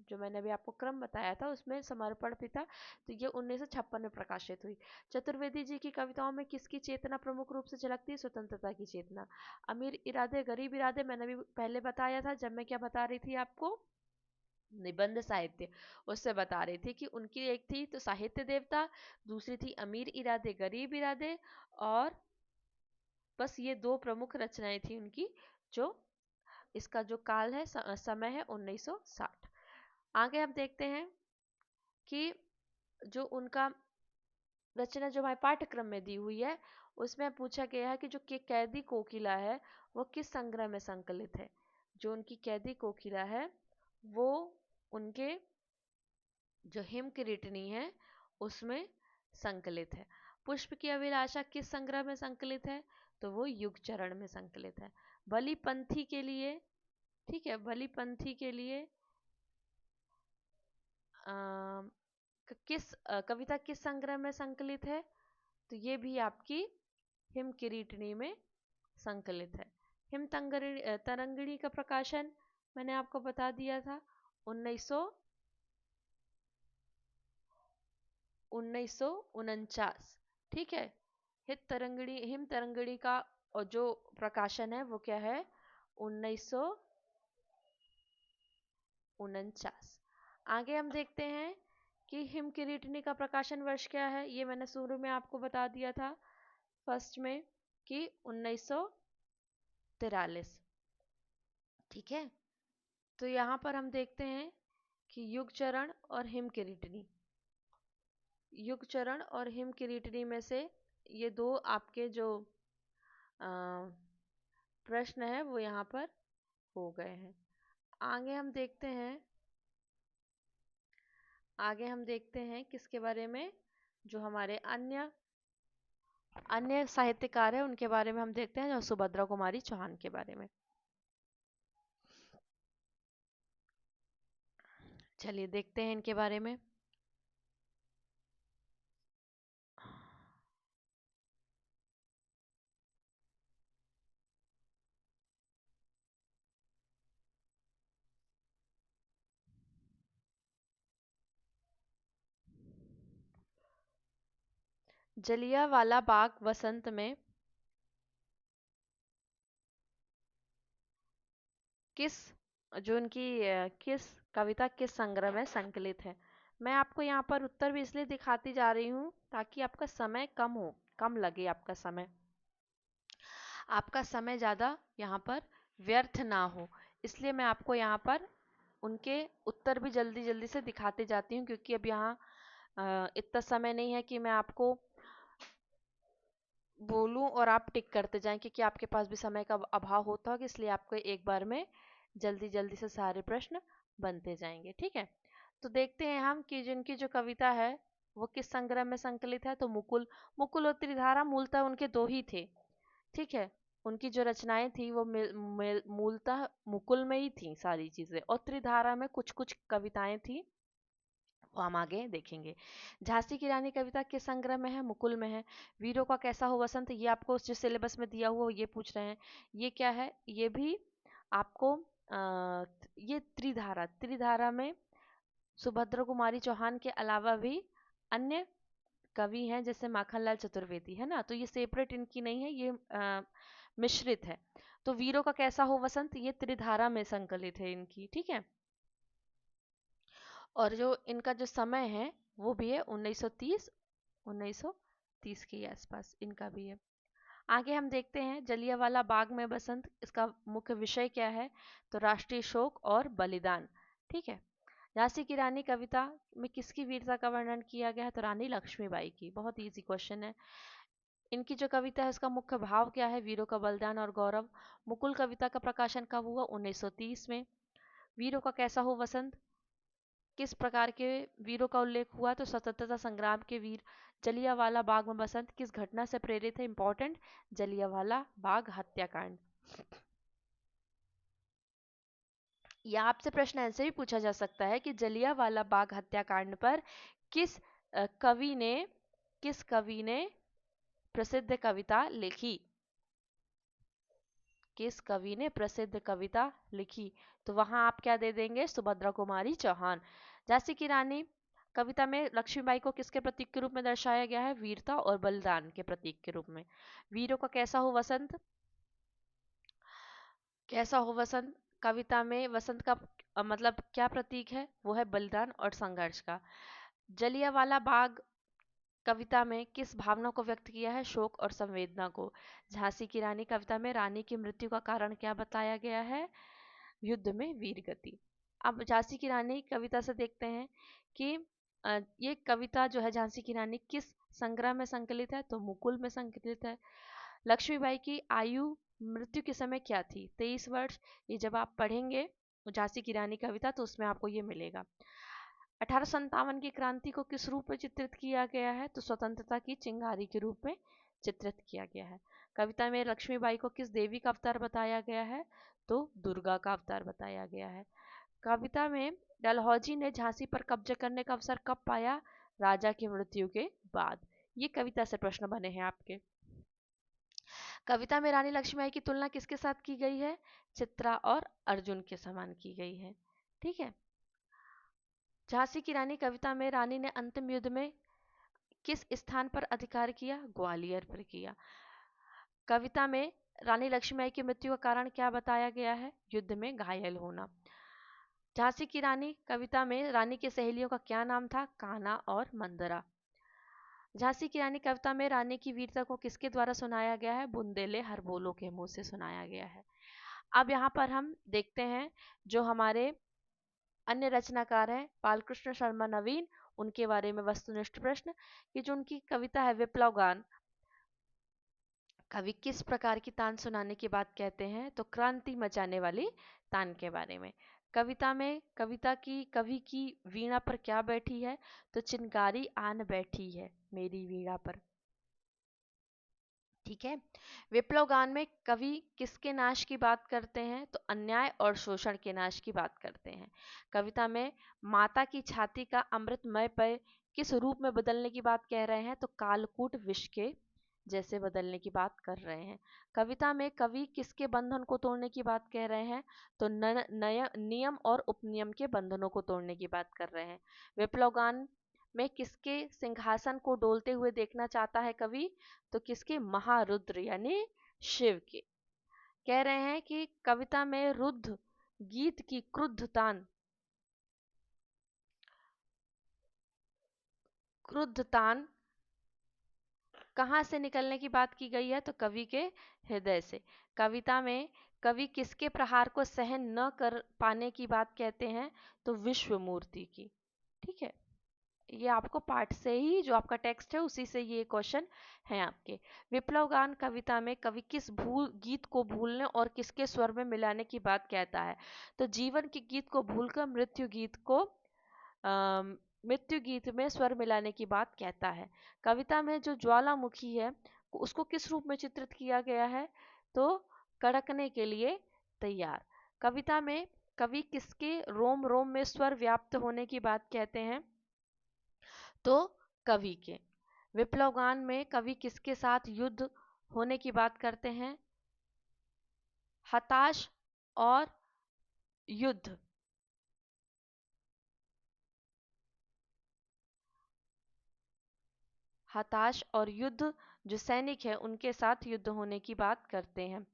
जो मैंने अभी आपको क्रम बताया था उसमें समर्पण भी था, तो ये 1956 में प्रकाशित हुई। चतुर्वेदी जी की कविताओं में किसकी चेतना प्रमुख रूप से झलकती है? स्वतंत्रता की चेतना। अमीर इरादे गरीब इरादे मैंने भी पहले बताया था, जब मैं क्या बता रही थी आपको? निबंध साहित्य, उससे बता रही थी कि उनकी एक थी तो साहित्य देवता, दूसरी थी अमीर इरादे गरीब इरादे, और बस ये दो प्रमुख रचनाएं थी उनकी। जो इसका जो काल है, समय है 1960। आगे हम देखते हैं कि जो उनका रचना जो हमारे पाठ्यक्रम में दी हुई है उसमें पूछा गया है कि जो कैदी कोकिला है वो किस संग्रह में संकलित है? जो उनकी कैदी कोकिला है वो उनके जो हिम किरीटनी है उसमें संकलित है। पुष्प की अभिलाषा किस संग्रह में संकलित है? तो वो युग चरण में संकलित है। बलिपंथी के लिए, ठीक है, बलिपंथी के लिए कविता किस संग्रह में संकलित है? तो ये भी आपकी हिम किरीटनी में संकलित है। हिम तरंगिणी का प्रकाशन मैंने आपको बता दिया था 1949। ठीक है, हिम तरंगिणी का और जो प्रकाशन है वो क्या है? 1949। आगे हम देखते हैं कि हिम किरीटनी का प्रकाशन वर्ष क्या है? ये मैंने शुरू में आपको बता दिया था फर्स्ट में कि 1943। ठीक है, तो यहाँ पर हम देखते हैं कि युग चरण और हिम किरीटनी, युग चरण और हिम किरीटनी में से ये दो आपके जो प्रश्न है वो यहाँ पर हो गए हैं। आगे हम देखते हैं, आगे हम देखते हैं किसके बारे में? जो हमारे अन्य अन्य साहित्यकार है उनके बारे में हम देखते हैं, जो सुभद्रा कुमारी चौहान के बारे में। चलिए देखते हैं इनके बारे में। जलियांवाला बाग वसंत में किस जो उनकी किस कविता किस संग्रह में संकलित है? मैं आपको यहाँ पर उत्तर भी इसलिए दिखाती जा रही हूँ ताकि आपका समय कम लगे, आपका समय ज़्यादा यहाँ पर व्यर्थ ना हो। इसलिए मैं आपको यहाँ पर उनके उत्तर भी जल्दी जल्दी से दिखाते जाती हूँ, क्योंकि अब यहाँ इतना समय नहीं है कि मैं आपको बोलूं और आप टिक करते जाएं, क्योंकि आपके पास भी समय का अभाव होता होगा। इसलिए आपको एक बार में जल्दी जल्दी से सारे प्रश्न बनते जाएंगे। ठीक है, तो देखते हैं हम कि जिनकी जो कविता है वो किस संग्रह में संकलित है। तो मुकुल मुकुल और त्रिधारा मूलतः उनके दो ही थे। ठीक है, उनकी जो रचनाएं थी वो मूलतः मुकुल में ही थी सारी चीजें, और त्रिधारा में कुछ कुछ कविताएं थी, वो हम आगे देखेंगे। झांसी की रानी कविता किस संग्रह में है? मुकुल में है। वीरों का कैसा हो वसंत, ये आपको जो सिलेबस में दिया हुआ ये पूछ रहे हैं। ये क्या है? ये भी आपको ये त्रिधारा, त्रिधारा में सुभद्रा कुमारी चौहान के अलावा भी अन्य कवि हैं, जैसे माखनलाल चतुर्वेदी, है ना। तो ये सेपरेट इनकी नहीं है, ये मिश्रित है। तो वीरों का कैसा हो वसंत ये त्रिधारा में संकलित है इनकी। ठीक है, और जो इनका जो समय है वो भी है 1930 के आसपास इनका भी है। आगे हम देखते हैं जलियांवाला बाग में बसंत, इसका मुख्य विषय क्या है? तो राष्ट्रीय शोक और बलिदान। ठीक है, झांसी की रानी कविता में किसकी वीरता का वर्णन किया गया है? तो रानी लक्ष्मीबाई की। बहुत इजी क्वेश्चन है। इनकी जो कविता है उसका मुख्य भाव क्या है? वीरों का बलिदान और गौरव। मुकुल कविता का प्रकाशन कब हुआ? 1930 में। वीरों का कैसा हो वसंत किस प्रकार के वीरों का उल्लेख हुआ? तो स्वतंत्रता संग्राम के वीर। जलियांवाला बाग में बसंत किस घटना से प्रेरित है? इंपॉर्टेंट, जलियांवाला बाग हत्याकांड। या आपसे प्रश्न ऐसे भी पूछा जा सकता है कि जलियांवाला बाग हत्याकांड पर किस कवि ने प्रसिद्ध कविता लिखी? किस कवि ने प्रसिद्ध कविता लिखी? तो वहां आप क्या दे देंगे? सुभद्रा कुमारी चौहान। झांसी की रानी कविता में लक्ष्मीबाई को किसके प्रतीक के रूप में दर्शाया गया है? वीरता और बलिदान के प्रतीक के रूप में। वीरों का कैसा हो वसंत, कैसा हो वसंत कविता में वसंत का मतलब क्या प्रतीक है? वो है बलिदान और संघर्ष का। जलियांवाला बाग कविता में किस भावना को व्यक्त किया है? शोक और संवेदना को। झांसी की रानी कविता में रानी की मृत्यु का कारण क्या बताया गया है? युद्ध में वीर गति। अब झांसी की रानी कविता से देखते हैं कि ये कविता जो है झांसी की रानी किस संग्रह में संकलित है? तो मुकुल में संकलित है। लक्ष्मीबाई की आयु मृत्यु के समय क्या थी? 23 वर्ष। ये जब आप पढ़ेंगे झांसी की रानी कविता तो उसमें आपको ये मिलेगा। 1857 की क्रांति को किस रूप में चित्रित किया गया है? तो स्वतंत्रता की चिंगारी के रूप में चित्रित किया गया है। कविता में लक्ष्मीबाई को किस देवी का अवतार बताया गया है? तो दुर्गा का अवतार बताया गया है। कविता में डलहौजी ने झांसी पर कब्जा करने का अवसर कब पाया? राजा की मृत्यु के बाद। ये कविता से प्रश्न बने हैं आपके। कविता में रानी लक्ष्मीबाई की तुलना किसके साथ की गई है? चित्रा और अर्जुन के समान की गई है। ठीक है, झांसी की रानी कविता में रानी ने अंतिम युद्ध में किस स्थान पर अधिकार किया? ग्वालियर पर किया। कविता में रानी लक्ष्मीबाई की मृत्यु का कारण क्या बताया गया है? युद्ध में घायल होना। झांसी की रानी कविता में रानी की सहेलियों का क्या नाम था? कान्हा और मंदरा। झांसी की रानी कविता में रानी की वीरता को किसके द्वारा सुनाया गया है? बुंदेले हरबोलो के मुंह से सुनाया गया है। अब यहाँ पर हम देखते हैं जो हमारे अन्य रचनाकार हैं बालकृष्ण शर्मा नवीन, उनके बारे में वस्तुनिष्ठ प्रश्न कि जो उनकी कविता है विप्लव गान, कवि किस प्रकार की तान सुनाने की बात कहते हैं? तो क्रांति मचाने वाली तान के बारे में। कविता में कवि की वीणा पर क्या बैठी है? तो चिनगारी आन बैठी है मेरी वीणा पर। ठीक है, विप्लव गान में कवि किसके नाश की बात करते हैं? तो अन्याय और शोषण के नाश की बात करते हैं। कविता में माता की छाती का अमृतमय पेय किस रूप में बदलने की बात कह रहे हैं? तो कालकूट विष के जैसे बदलने की बात कर रहे हैं। कविता में कवि किसके बंधन को तोड़ने की बात कह रहे हैं? तो नियम और उपनियम के बंधनों को तोड़ने की बात कर रहे हैं। विप्लव गान में किसके सिंहासन को डोलते हुए देखना चाहता है कवि? तो किसके? महारुद्र यानी शिव के। कह रहे हैं कि कविता में रुद्र गीत की क्रुद्ध तान क्रुद्धतान कहाँ से निकलने की बात की गई है? तो कवि के हृदय से। कविता में कवि किसके प्रहार को सहन न कर पाने की बात कहते हैं? तो विश्व मूर्ति की। ठीक है, ये आपको पाठ से ही, जो आपका टेक्स्ट है उसी से ये क्वेश्चन है आपके। विप्लव गान कविता में कवि किस गीत को भूलने और किसके स्वर में मिलाने की बात कहता है? तो जीवन के गीत को भूलकर मृत्यु गीत में स्वर मिलाने की बात कहता है। कविता में जो ज्वालामुखी है उसको किस रूप में चित्रित किया गया है? तो कड़कने के लिए तैयार। कविता में कवि किसके रोम रोम में स्वर व्याप्त होने की बात कहते हैं? तो कवि के। विप्लव गान में कवि किसके साथ युद्ध होने की बात करते हैं? हताश और युद्ध। हताश और युद्ध, जो सैनिक है उनके साथ युद्ध होने की बात करते हैं।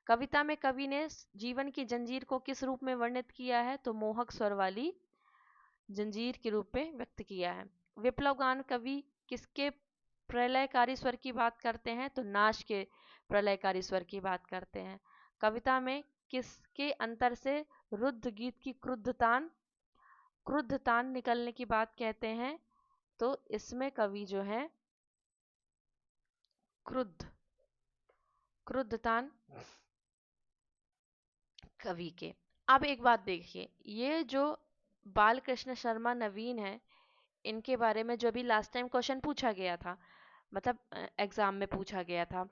कविता में कवि ने जीवन की जंजीर को किस रूप में वर्णित किया है? तो मोहक स्वर वाली जंजीर के रूप में व्यक्त किया है। विप्लव गान कवि किसके प्रलयकारी स्वर की बात करते हैं? तो नाश के प्रलयकारी स्वर की बात करते हैं। कविता में किसके अंतर से रुद्ध गीत की क्रुद्धतान निकलने की बात कहते हैं? तो इसमें कवि जो है क्रुद्धतान कवि के। अब एक बात देखिए, ये जो बालकृष्ण शर्मा नवीन है, इनके बारे में जो अभी लास्ट टाइम क्वेश्चन पूछा गया था, मतलब एग्जाम में पूछा गया था,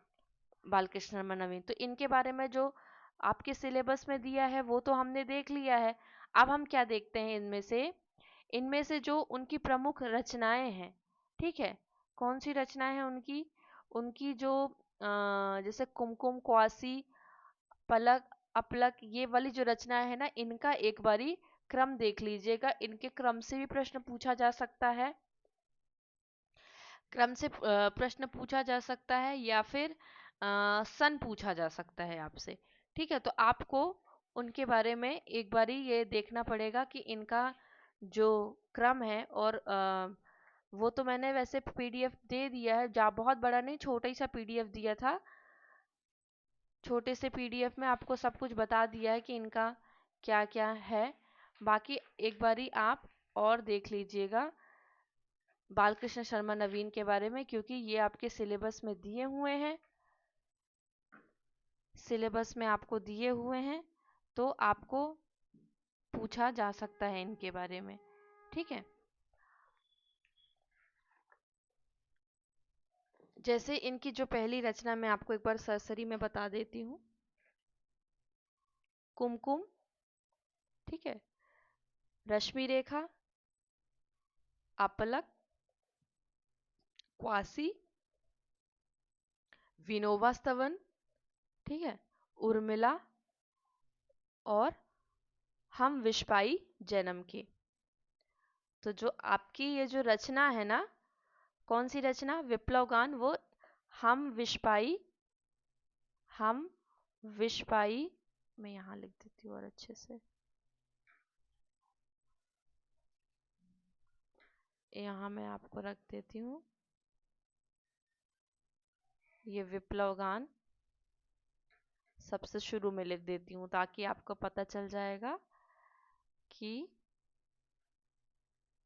बालकृष्ण शर्मा नवीन, तो इनके बारे में जो आपके सिलेबस में दिया है वो तो हमने देख लिया है। अब हम क्या देखते हैं, इनमें से जो उनकी प्रमुख रचनाएं हैं, ठीक है, कौन सी रचनाएं हैं उनकी? उनकी जो जैसे कुमकुम, क्वासी, पलक, अपलक, ये वाली जो रचनाएं है ना, इनका एक बारी क्रम देख लीजिएगा। इनके क्रम से भी प्रश्न पूछा जा सकता है, क्रम से प्रश्न पूछा जा सकता है, या फिर सन पूछा जा सकता है आपसे। ठीक है, तो आपको उनके बारे में एक बारी ये देखना पड़ेगा कि इनका जो क्रम है, और वो तो मैंने वैसे पीडीएफ दे दिया है, जा बहुत बड़ा नहीं, छोटा ही सा पीडीएफ दिया था। छोटे से पीडीएफ में आपको सब कुछ बता दिया है कि इनका क्या क्या है। बाकी एक बारी आप और देख लीजिएगा बालकृष्ण शर्मा नवीन के बारे में, क्योंकि ये आपके सिलेबस में दिए हुए हैं, सिलेबस में आपको दिए हुए हैं, तो आपको पूछा जा सकता है इनके बारे में। ठीक है, जैसे इनकी जो पहली रचना मैं आपको एक बार सरसरी में बता देती हूँ। कुमकुम, ठीक है, रश्मि रेखा, अपलक, क्वासी, विनोबा स्तवन, ठीक है, उर्मिला, और हम विश्वाई जन्म के। तो जो आपकी ये जो रचना है ना, कौन सी रचना? विप्लव गान, वो हम विश्वाई, मैं यहाँ लिख देती हूँ और अच्छे से, यहाँ मैं आपको रख देती हूँ ये विप्लव गान, सबसे शुरू में लिख देती हूँ ताकि आपको पता चल जाएगा कि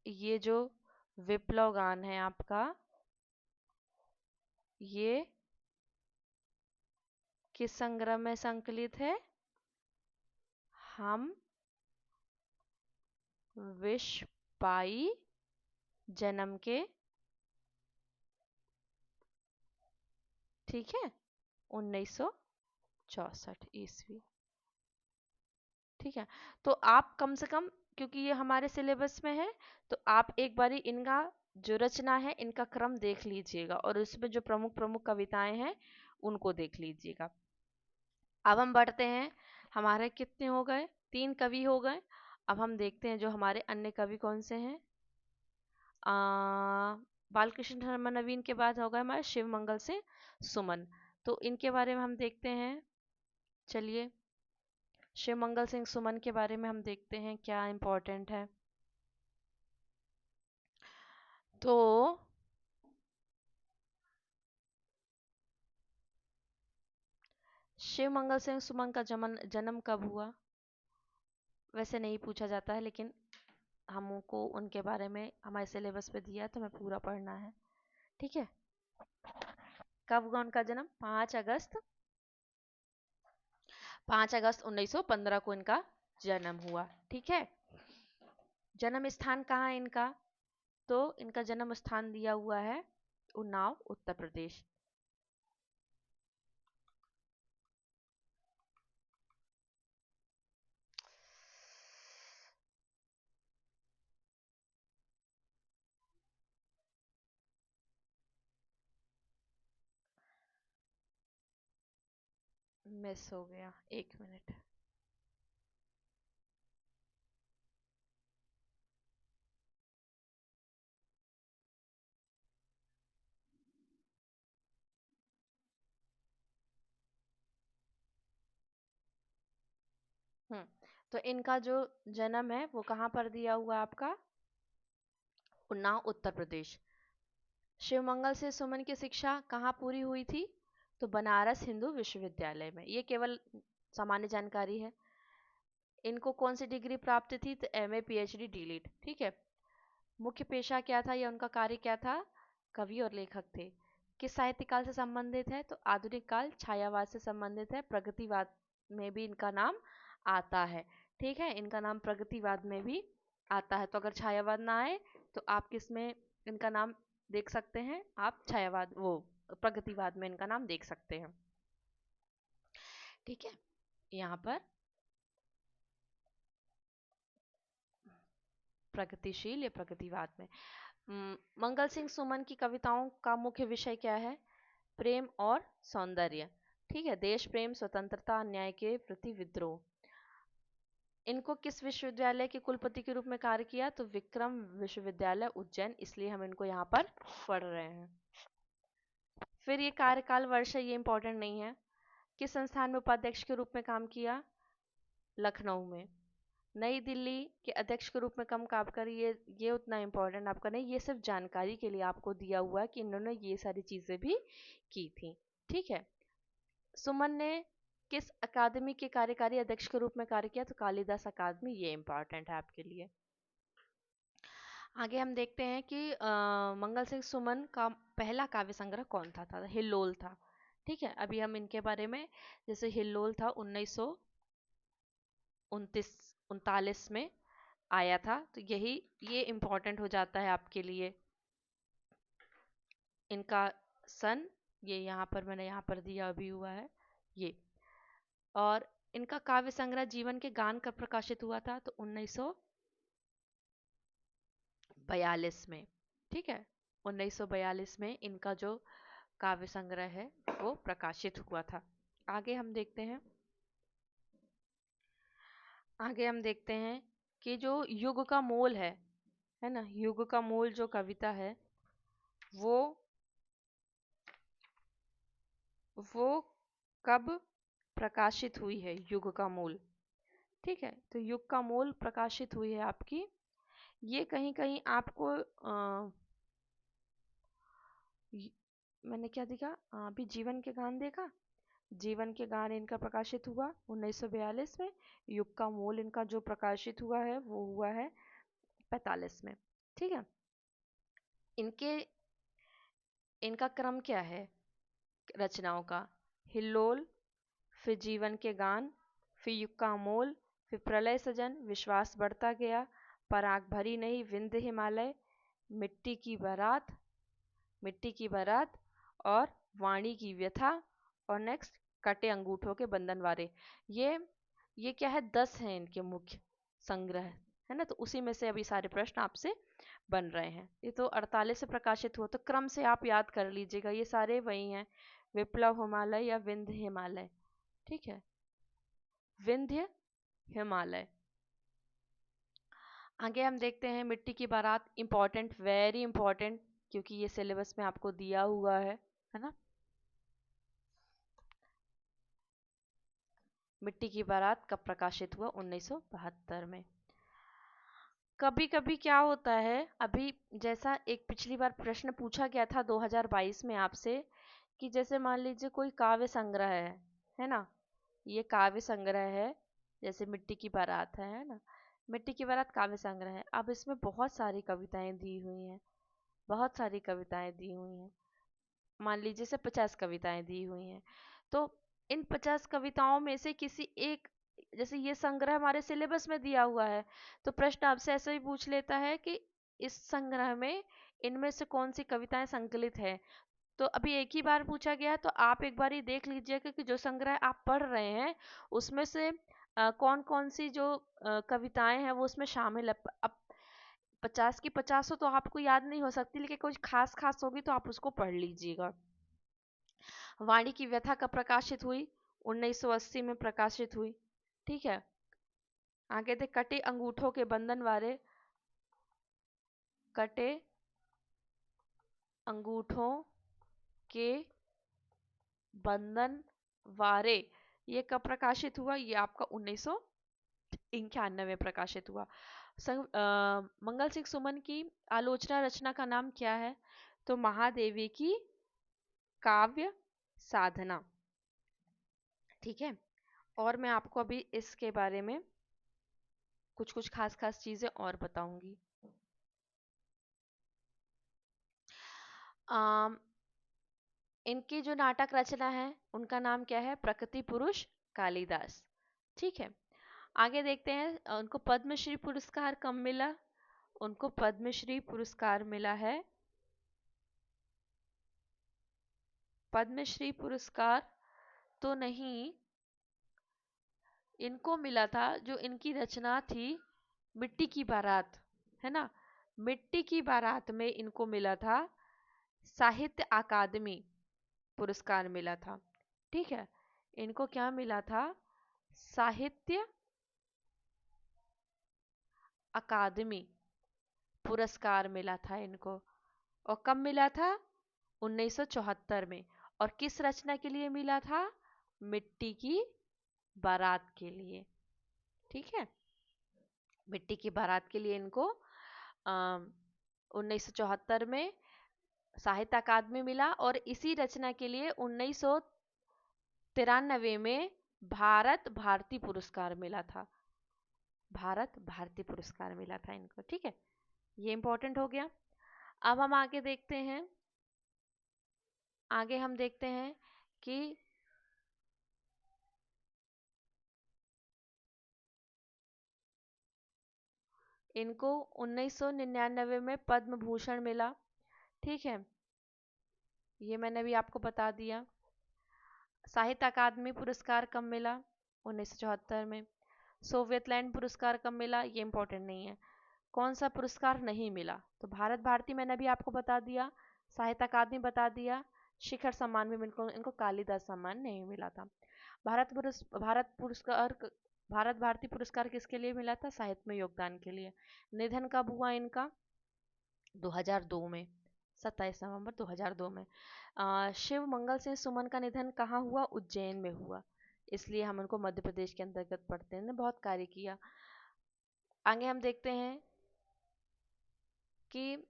ये जो विप्लव गान है आपका, ये किस संग्रह में संकलित है? हम विश्व पाई जन्म के, ठीक है, 1964 ईस्वी। ठीक है, तो आप कम से कम, क्योंकि ये हमारे सिलेबस में है, तो आप एक बारी इनका जो रचना है इनका क्रम देख लीजिएगा, और उसमें जो प्रमुख प्रमुख कविताएं हैं उनको देख लीजिएगा। अब हम बढ़ते हैं, हमारे कितने हो गए? 3 कवि हो गए। अब हम देखते हैं जो हमारे अन्य कवि कौन से हैं। बालकृष्ण शर्मा नवीन के बाद होगा हमारे शिव मंगल सिंह सुमन। तो इनके बारे में हम देखते हैं। चलिए, शिव मंगल सिंह सुमन के बारे में हम देखते हैं क्या इम्पोर्टेंट है। तो शिव मंगल सिंह सुमन का जन्म जन्म कब हुआ, वैसे नहीं पूछा जाता है, लेकिन हमको उनके बारे में हमारे सिलेबस पे दिया है तो हमें पूरा पढ़ना है। ठीक है। कब हुआ उनका जन्म? 5 अगस्त, 5 अगस्त 1915 को इनका जन्म हुआ। ठीक है। जन्म स्थान कहाँ है इनका? तो इनका जन्म स्थान दिया हुआ है उन्नाव, उत्तर प्रदेश। मिस हो गया, 1 मिनट। हम्म तो इनका जो जन्म है वो कहाँ पर दिया हुआ आपका? उन्नाव, उत्तर प्रदेश। शिवमंगल से सुमन की शिक्षा कहाँ पूरी हुई थी? तो बनारस हिंदू विश्वविद्यालय में। ये केवल सामान्य जानकारी है। इनको कौन सी डिग्री प्राप्त थी? तो एमए, पीएचडी, डीलिट। ठीक है। मुख्य पेशा क्या था या उनका कार्य क्या था? कवि और लेखक थे। किस साहित्य काल से संबंधित है? तो आधुनिक काल, छायावाद से संबंधित है। प्रगतिवाद में भी इनका नाम आता है। ठीक है, इनका नाम प्रगतिवाद में भी आता है। तो अगर छायावाद ना आए तो आप किस में इनका नाम देख सकते हैं? आप छायावाद, वो प्रगतिवाद में इनका नाम देख सकते हैं। ठीक है। यहाँ पर प्रगतिशील या प्रगतिवाद में मंगल सिंह सुमन की कविताओं का मुख्य विषय क्या है? प्रेम और सौंदर्य। ठीक है। देश प्रेम, स्वतंत्रता, न्याय के प्रति विद्रोह। इनको किस विश्वविद्यालय के कुलपति के रूप में कार्य किया? तो विक्रम विश्वविद्यालय, उज्जैन, इसलिए हम इनको यहाँ पर पढ़ रहे हैं। फिर ये कार्यकाल वर्ष है, ये इंपॉर्टेंट नहीं है। किस संस्थान में उपाध्यक्ष के रूप में काम किया? लखनऊ में। नई दिल्ली के अध्यक्ष के रूप में कम काम करी, ये उतना इम्पोर्टेंट आपका नहीं, ये सिर्फ जानकारी के लिए आपको दिया हुआ है कि इन्होंने ये सारी चीजें भी की थी। ठीक है। सुमन ने किस अकादमी के कार्यकारी अध्यक्ष के रूप में कार्य किया? तो कालिदास अकादमी, ये इंपॉर्टेंट है आपके लिए। आगे हम देखते हैं कि मंगल सिंह सुमन का पहला काव्य संग्रह कौन था? हिल्लोल था। ठीक है। अभी हम इनके बारे में, जैसे हिल्लोल था 1939 में आया था, तो यही ये इम्पोर्टेंट हो जाता है आपके लिए। इनका सन, ये यहाँ पर मैंने यहाँ पर दिया अभी हुआ है ये। और इनका काव्य संग्रह जीवन के गान कब प्रकाशित हुआ था? तो 1942 में। ठीक है। 1942 में इनका जो काव्य संग्रह है वो प्रकाशित हुआ था। आगे हम देखते हैं, आगे हम देखते हैं कि जो युग का मूल है ना, युग का मूल जो कविता है वो वो कब प्रकाशित हुई है? युग का मूल। ठीक है। तो युग का मूल प्रकाशित हुई है आपकी, ये कहीं कहीं आपको मैंने क्या देखा, अभी जीवन के गान देखा, जीवन के गान इनका प्रकाशित हुआ 1942 में। युग का मूल इनका जो प्रकाशित हुआ है वो हुआ है 45 में। ठीक है। इनके इनका क्रम क्या है रचनाओं का? हिल्लोल, फिर जीवन के गान, फिर युग का अमोल, फिर प्रलय सजन, विश्वास बढ़ता गया, पराग भरी नहीं, विंध्य हिमालय, मिट्टी की बारात, मिट्टी की बारात, और वाणी की व्यथा, और नेक्स्ट कटे अंगूठों के बंधन वारे। ये ये क्या है? 10 हैं इनके मुख्य संग्रह, है ना। तो उसी में से अभी सारे प्रश्न आपसे बन रहे हैं। ये तो 48 से प्रकाशित हुआ, तो क्रम से आप याद कर लीजिएगा, ये सारे वही हैं, विप्लव हिमालय या विंध्य हिमालय। ठीक है। विंध्य हिमालय। आगे हम देखते हैं मिट्टी की बारात, इंपॉर्टेंट, वेरी इंपॉर्टेंट, क्योंकि ये सिलेबस में आपको दिया हुआ है ना। मिट्टी की बारात कब प्रकाशित हुआ? 1972 में। कभी कभी क्या होता है, अभी जैसा एक पिछली बार प्रश्न पूछा गया था 2022 में आपसे, कि जैसे मान लीजिए कोई काव्य संग्रह है ना, ये काव्य संग्रह है, जैसे मिट्टी की बारात है ना, मिट्टी की बारात काव्य संग्रह है। अब इसमें बहुत सारी कविताएं दी हुई हैं, बहुत सारी कविताएं दी हुई हैं, मान लीजिए से 50 कविताएं दी हुई हैं। तो इन 50 कविताओं में से किसी एक, जैसे ये संग्रह हमारे सिलेबस में दिया हुआ है, तो प्रश्न आपसे ऐसे ही पूछ लेता है कि इस संग्रह में इनमें से कौन सी कविताएं संकलित है। तो अभी एक ही बार पूछा गया है, तो आप एक बार ही देख लीजिएगा कि जो संग्रह आप पढ़ रहे हैं उसमें से कौन कौन सी जो कविताएं हैं वो उसमें शामिल है। अब 50 की 50 तो आपको याद नहीं हो सकती, लेकिन कुछ खास खास होगी तो आप उसको पढ़ लीजिएगा। वाणी की व्यथा कब प्रकाशित हुई? 1980 में प्रकाशित हुई। ठीक है, आगे थे कटे अंगूठों के बंधन वारे, कटे अंगूठों के बंधन वारे, ये कब प्रकाशित हुआ? ये आपका 1991 में प्रकाशित हुआ। मंगल सिंह सुमन की आलोचना रचना का नाम क्या है? तो महादेवी की काव्य साधना। ठीक है, और मैं आपको अभी इसके बारे में कुछ कुछ खास खास चीजें और बताऊंगी। आम, इनकी जो नाटक रचना है उनका नाम क्या है? प्रकृति पुरुष कालिदास। ठीक है, आगे देखते हैं उनको पद्मश्री पुरस्कार कब मिला? उनको पद्मश्री पुरस्कार मिला है, पद्मश्री पुरस्कार तो नहीं, इनको मिला था जो इनकी रचना थी मिट्टी की बारात, है ना, मिट्टी की बारात में इनको मिला था साहित्य अकादमी पुरस्कार मिला था। ठीक है, इनको क्या मिला था? साहित्य अकादमी पुरस्कार मिला था इनको। और कब मिला था? 1974 में। और किस रचना के लिए मिला था? मिट्टी की बारात के लिए। ठीक है, मिट्टी की बारात के लिए इनको 1974 में साहित्य अकादमी मिला, और इसी रचना के लिए 1993 में भारत भारती पुरस्कार मिला था, भारत भारती पुरस्कार मिला था इनको। ठीक है, ये इंपॉर्टेंट हो गया। अब हम आगे देखते हैं, आगे हम देखते हैं कि इनको 1999 में पद्म भूषण मिला। ठीक है, ये मैंने भी आपको बता दिया। साहित्य अकादमी पुरस्कार कब मिला? 1974 में। सोवियत लैंड पुरस्कार कब मिला? ये इंपॉर्टेंट नहीं है। कौन सा पुरस्कार नहीं मिला? तो भारत भारती मैंने भी आपको बता दिया, साहित्य अकादमी बता दिया, शिखर सम्मान भी इनको इनको कालिदास सम्मान नहीं मिला था। भारत भारती पुरस्कार किसके लिए मिला था? साहित्य में योगदान के लिए। निधन कब हुआ इनका? 2002 में, 27 नवंबर 2002 में। शिव मंगल सिंह सुमन का निधन कहाँ हुआ? उज्जैन में हुआ, इसलिए हम उनको मध्य प्रदेश के अंतर्गत पढ़ते हैं। बहुत कार्य किया। आगे हम देखते हैं कि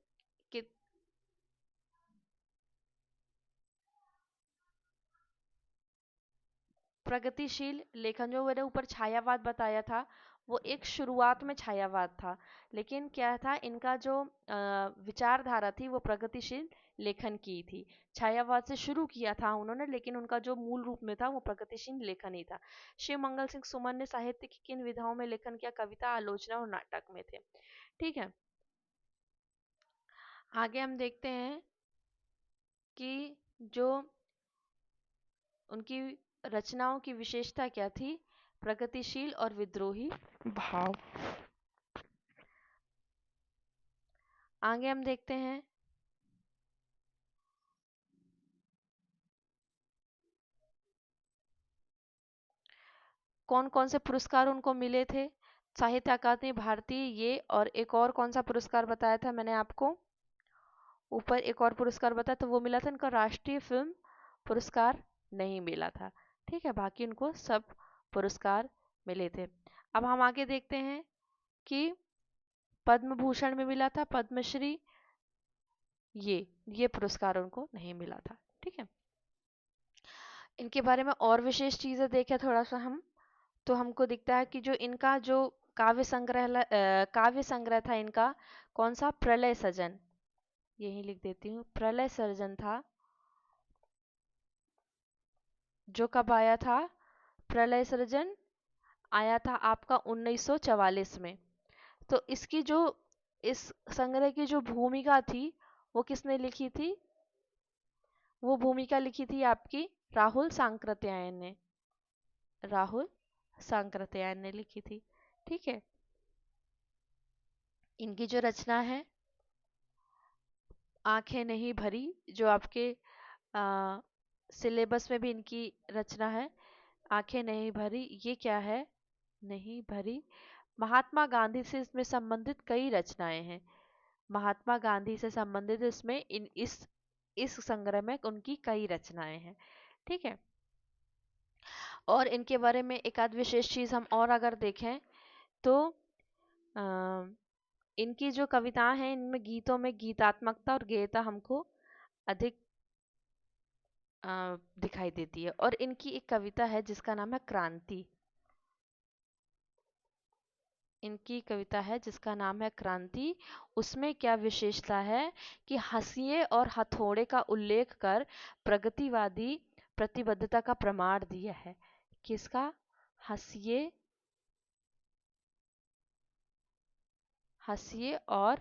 प्रगतिशील लेखन, जो मैंने ऊपर छायावाद बताया था, वो एक शुरुआत में छायावाद था, लेकिन क्या था, इनका जो विचारधारा थी वो प्रगतिशील लेखन की थी। छायावाद से शुरू किया था उन्होंने, लेकिन उनका जो मूल रूप में था वो प्रगतिशील लेखन ही था। शिव मंगल सिंह सुमन ने साहित्य की किन विधाओं में लेखन किया? कविता, आलोचना और नाटक में थे। ठीक है, आगे हम देखते हैं कि जो उनकी रचनाओं की विशेषता क्या थी? प्रगतिशील और विद्रोही भाव। आगे हम देखते हैं कौन कौन से पुरस्कार उनको मिले थे। साहित्य अकादमी भारतीय, ये, और एक और कौन सा पुरस्कार बताया था मैंने आपको? ऊपर एक और पुरस्कार बताया तो वो मिला था इनको राष्ट्रीय फिल्म पुरस्कार नहीं मिला था। ठीक है, बाकी उनको सब पुरस्कार मिले थे। अब हम आगे देखते हैं कि पद्म भूषण में मिला था, पद्मश्री, ये पुरस्कार उनको नहीं मिला था। ठीक है, इनके बारे में और विशेष चीजें देखें थोड़ा सा हम, तो हमको दिखता है कि जो इनका जो काव्य संग्रह था इनका, कौन सा, प्रलय सजन, यही लिख देती हूँ, प्रलय सजन था, जो कब आया था, प्रलय सृजन आया था आपका 1944 में। तो इसकी जो, इस संग्रह की जो भूमिका थी वो किसने लिखी थी, वो भूमिका लिखी थी आपकी राहुल सांकृत्यायन ने, राहुल सांकृत्यायन ने लिखी थी। ठीक है, इनकी जो रचना है आंखें नहीं भरी, जो आपके सिलेबस में भी इनकी रचना है, आंखें नहीं भरी, ये क्या है, नहीं भरी, महात्मा गांधी से इसमें संबंधित कई रचनाएं हैं, महात्मा गांधी से संबंधित इसमें इस संग्रह में उनकी कई रचनाएं हैं। ठीक है, और इनके बारे में एक आध विशेष चीज हम और अगर देखें तो इनकी जो कविताएं हैं इनमें गीतों में गीतात्मकता और गेयता हमको अधिक दिखाई देती है। और इनकी एक कविता है जिसका नाम है क्रांति, इनकी कविता है जिसका नाम है क्रांति, उसमें क्या विशेषता है कि हंसिए और हथौड़े का उल्लेख कर प्रगतिवादी प्रतिबद्धता का प्रमाण दिया है। किसका, हंसिए, हंसिए और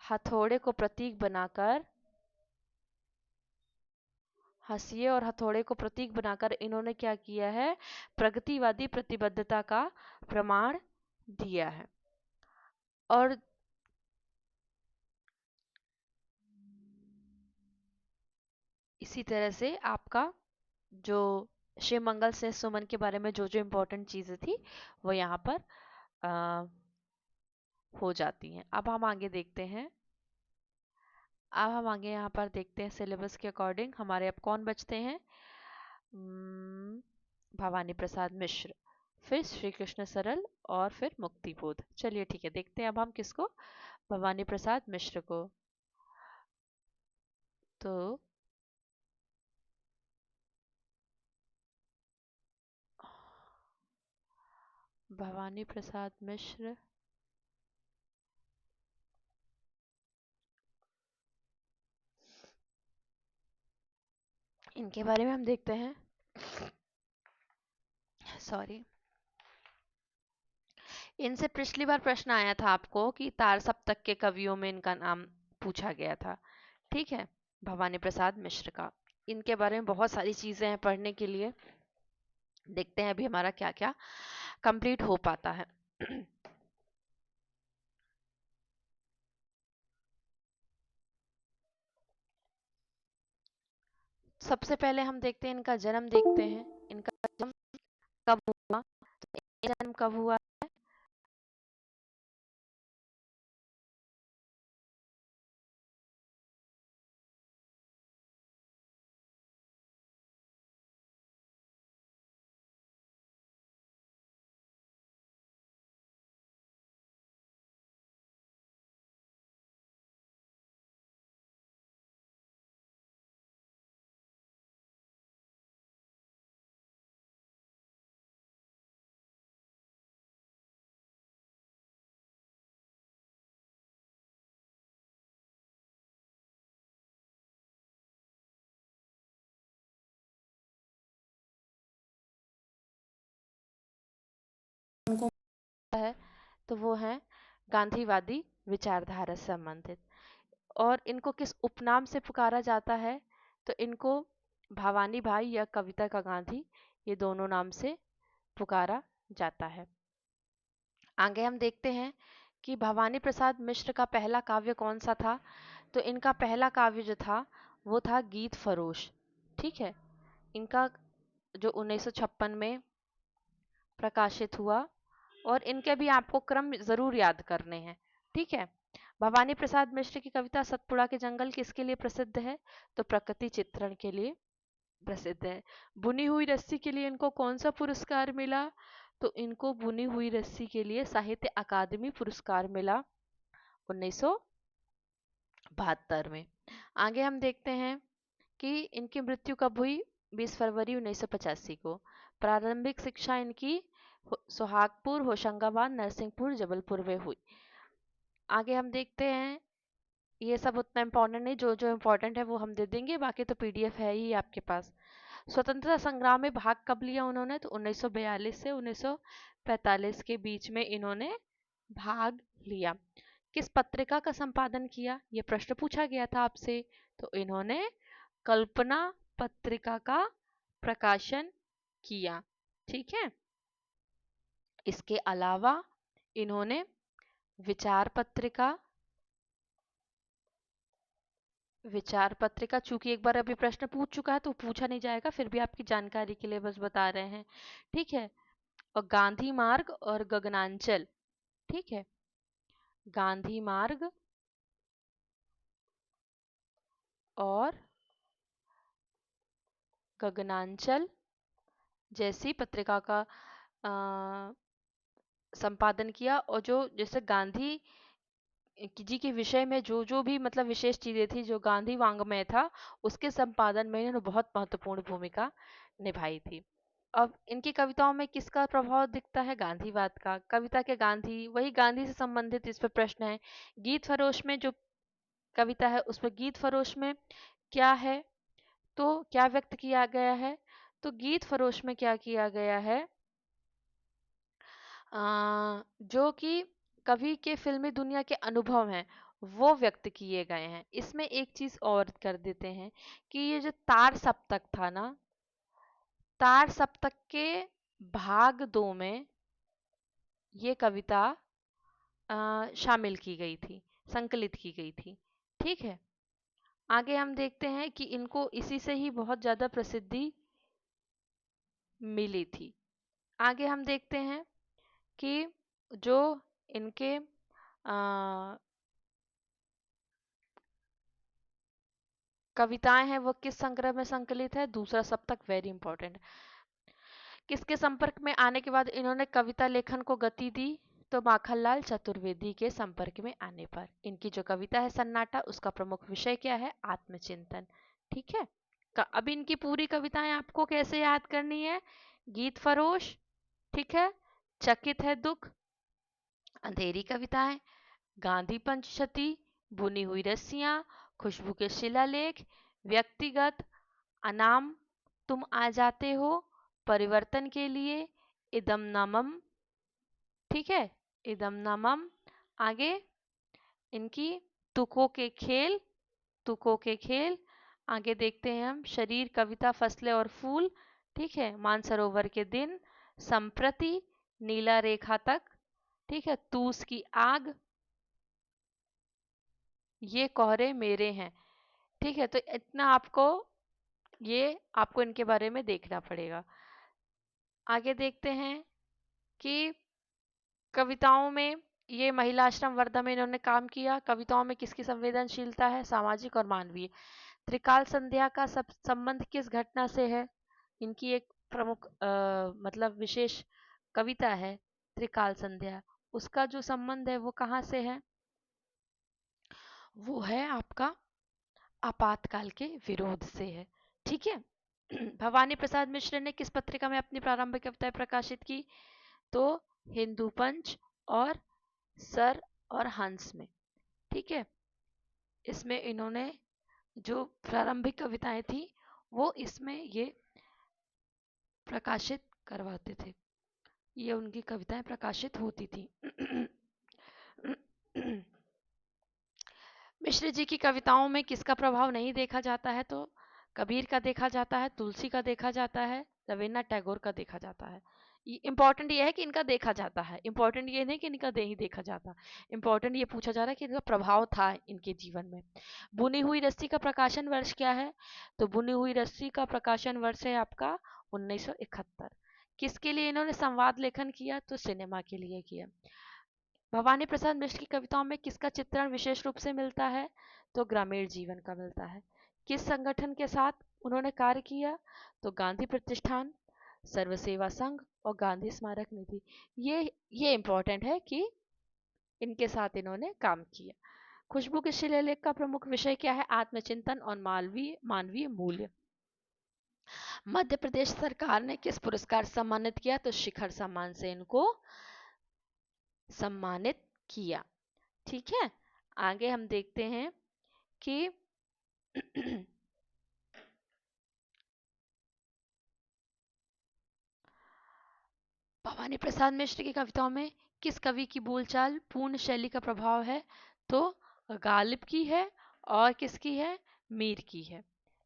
हथौड़े को प्रतीक बनाकर, हंसिए और हथौड़े को प्रतीक बनाकर इन्होंने क्या किया है, प्रगतिवादी प्रतिबद्धता का प्रमाण दिया है। और इसी तरह से आपका जो शिव मंगल से सुमन के बारे में जो जो इम्पोर्टेंट चीजें थी वो यहाँ पर हो जाती हैं। अब हम आगे देखते हैं, अब हम आगे यहाँ पर देखते हैं सिलेबस के अकॉर्डिंग हमारे अब कौन बचते हैं, भवानी प्रसाद मिश्र, फिर श्री कृष्ण सरल और फिर मुक्तिबोध। चलिए ठीक है, देखते हैं अब हम किसको, भवानी प्रसाद मिश्र को। तो भवानी प्रसाद मिश्र, इनके बारे में हम देखते हैं, सॉरी, इनसे पिछली बार प्रश्न आया था आपको कि तार सप्तक के कवियों में इनका नाम पूछा गया था। ठीक है, भवानी प्रसाद मिश्र का, इनके बारे में बहुत सारी चीजें हैं पढ़ने के लिए, देखते हैं अभी हमारा क्या क्या कंप्लीट हो पाता है। सबसे पहले हम देखते हैं इनका जन्म, देखते हैं इनका जन्म कब हुआ, जन्म कब हुआ, उनको है तो वो है गांधीवादी विचारधारा से संबंधित। और इनको किस उपनाम से पुकारा जाता है, तो इनको भवानी भाई या कविता का गांधी, ये दोनों नाम से पुकारा जाता है। आगे हम देखते हैं कि भवानी प्रसाद मिश्र का पहला काव्य कौन सा था, तो इनका पहला काव्य जो था वो था गीत फरोश। ठीक है, इनका जो 1956 में प्रकाशित हुआ, और इनके भी आपको क्रम जरूर याद करने हैं। ठीक है, भवानी प्रसाद मिश्र की कविता सतपुड़ा के जंगल किसके लिए प्रसिद्ध है, तो प्रकृति चित्रण के लिए प्रसिद्ध है। बुनी हुई रस्सी के लिए इनको कौन सा पुरस्कार मिला, तो इनको बुनी हुई रस्सी के लिए साहित्य अकादमी पुरस्कार मिला 1972 में। आगे हम देखते हैं कि इनकी मृत्यु कब हुई, 20 फरवरी 1985 को। प्रारंभिक शिक्षा इनकी सुहागपुर, होशंगाबाद, नरसिंहपुर, जबलपुर में हुई। आगे हम देखते हैं, ये सब उतना इम्पोर्टेंट नहीं, जो जो इम्पोर्टेंट है वो हम दे देंगे, बाकी तो पीडीएफ है ही आपके पास। स्वतंत्रता संग्राम में भाग कब लिया उन्होंने, तो 1942 से 1945 के बीच में इन्होंने भाग लिया। किस पत्रिका का संपादन किया, ये प्रश्न पूछा गया था आपसे, तो इन्होंने कल्पना पत्रिका का प्रकाशन किया। ठीक है, इसके अलावा इन्होंने विचार पत्रिका, चूंकि एक बार अभी प्रश्न पूछ चुका है तो पूछा नहीं जाएगा, फिर भी आपकी जानकारी के लिए बस बता रहे हैं। ठीक है, और गांधी मार्ग और गगनांचल। ठीक है, गांधी मार्ग और गगनांचल जैसी पत्रिका का संपादन किया। और जो जैसे गांधी जी के विषय में जो जो भी मतलब विशेष चीजें थी, जो गांधी वांग्मय था, उसके संपादन में इन्होंने बहुत महत्वपूर्ण भूमिका निभाई थी। अब इनकी कविताओं में किसका प्रभाव दिखता है, गांधीवाद का। कविता के गांधी, वही गांधी से संबंधित इस पर प्रश्न है। गीत फरोश में जो कविता है, उसमें गीत फरोश में क्या है, तो क्या व्यक्त किया गया है, तो गीत फरोश में क्या किया गया है, जो कि कवि के फिल्मी दुनिया के अनुभव हैं वो व्यक्त किए गए हैं। इसमें एक चीज और कर देते हैं कि ये जो तार सप्तक था ना, तार सप्तक के भाग 2 में ये कविता शामिल की गई थी, संकलित की गई थी। ठीक है, आगे हम देखते हैं कि इनको इसी से ही बहुत ज्यादा प्रसिद्धि मिली थी। आगे हम देखते हैं कि जो इनके कविताएं हैं वो किस संग्रह में संकलित है, दूसरा सप्तक, वेरी इंपॉर्टेंट। किसके संपर्क में आने के बाद इन्होंने कविता लेखन को गति दी, तो माखनलाल चतुर्वेदी के संपर्क में आने पर। इनकी जो कविता है सन्नाटा, उसका प्रमुख विषय क्या है, आत्मचिंतन। ठीक है, अब इनकी पूरी कविताएं आपको कैसे याद करनी है, गीत फरोश, ठीक है, चकित है दुख, अंधेरी कविताएं, गांधी पंचशती, बुनी हुई रस्सियां, खुशबू के शिलालेख, व्यक्तिगत, अनाम, तुम आ जाते हो, परिवर्तन के लिए, इदम नमम। ठीक है, इदम नमम। आगे इनकी तुकों के खेल। आगे देखते हैं हम, शरीर, कविता, फसलें और फूल। ठीक है, मानसरोवर के दिन, संप्रति, नीला रेखा तक। ठीक है, तूस की आग, ये कोहरे मेरे हैं। ठीक है, तो इतना आपको इनके बारे में देखना पड़ेगा। आगे देखते हैं कि कविताओं में ये महिला आश्रम वर्धा में इन्होंने काम किया। कविताओं में किसकी संवेदनशीलता है, सामाजिक और मानवीय। त्रिकाल संध्या का सब संबंध किस घटना से है, इनकी एक प्रमुख मतलब विशेष कविता है त्रिकाल संध्या, उसका जो संबंध है वो कहाँ से है, वो है आपका आपातकाल के विरोध से है। ठीक है, भवानी प्रसाद मिश्र ने किस पत्रिका में अपनी प्रारंभिक कविताएं प्रकाशित की, तो हिंदू पंच और सर और हंस में। ठीक है, इसमें इन्होंने जो प्रारंभिक कविताएं थी वो इसमें ये प्रकाशित करवाते थे, ये उनकी कविताएं प्रकाशित होती थी। मिश्र जी की कविताओं में किसका प्रभाव नहीं देखा जाता है, तो कबीर का देखा जाता है, तुलसी का देखा जाता है, रविन्द्रनाथ टैगोर का देखा जाता है। इंपॉर्टेंट ये है कि इनका देखा जाता है, इंपॉर्टेंट ये नहीं कि इनका नहीं देखा जाता, इंपॉर्टेंट ये पूछा जा रहा है कि इनका प्रभाव था इनके जीवन में। बुनी हुई रस्सी का प्रकाशन वर्ष क्या है, तो बुनी हुई रस्सी का प्रकाशन वर्ष है आपका 1971। किसके लिए इन्होंने संवाद लेखन किया, तो सिनेमा के लिए किया। भवानी प्रसाद मिश्र की कविताओं में किसका चित्रण विशेष रूप से मिलता है, तो ग्रामीण जीवन का मिलता है। किस संगठन के साथ उन्होंने कार्य किया, तो गांधी प्रतिष्ठान, सर्व सेवा संघ और गांधी स्मारक निधि। ये इंपॉर्टेंट है कि इनके साथ इन्होंने काम किया। खुशबू के शिलालेख का प्रमुख विषय क्या है? आत्मचिंतन और मानवीय मानवीय मूल्य। मध्य प्रदेश सरकार ने किस पुरस्कार से सम्मानित किया? तो शिखर सम्मान से इनको सम्मानित किया। ठीक है, आगे हम देखते हैं कि भवानी प्रसाद मिश्र की कविताओं में किस कवि की बोलचाल पूर्ण शैली का प्रभाव है? तो गालिब की है और किसकी है? मीर की है।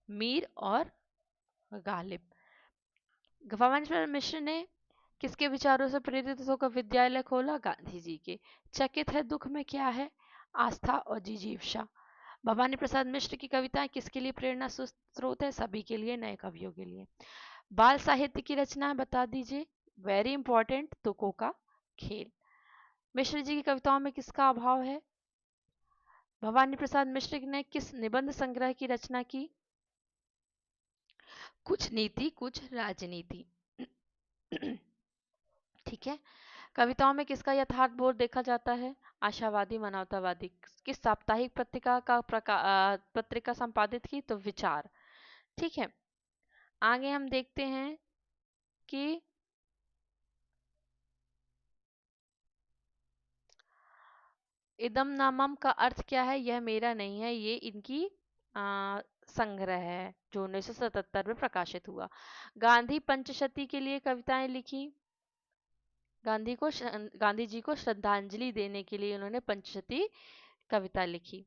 मीर और गालिब। भवानी प्रसाद मिश्र ने किसके विचारों से प्रेरित होकर विद्यालय खोला? गांधी जी के। चकित है दुख में क्या है? आस्था और जिजीविषा। भवानी प्रसाद मिश्र की कविताएं किसके लिए प्रेरणा स्रोत है? सभी के लिए, नए कवियों के लिए। बाल साहित्य की रचना बता दीजिए। वेरी इंपॉर्टेंट, तुकों का खेल। मिश्र जी की कविताओं में किसका अभाव है? भवानी प्रसाद मिश्र ने किस निबंध संग्रह की रचना की? कुछ नीति कुछ राजनीति। ठीक है, कविताओं में किसका यथार्थ बोध देखा जाता है? आशावादी, मानवतावादी। किस साप्ताहिक पत्रिका का पत्रिका संपादित की? तो विचार। ठीक है, आगे हम देखते हैं कि इदम नामम का अर्थ क्या है? यह मेरा नहीं है, ये इनकी संग्रह है जो 1977 में प्रकाशित हुआ। गांधी पंचशती के लिए कविताएं लिखी। गांधी जी को श्रद्धांजलि देने के लिए उन्होंने पंचशती कविता लिखी।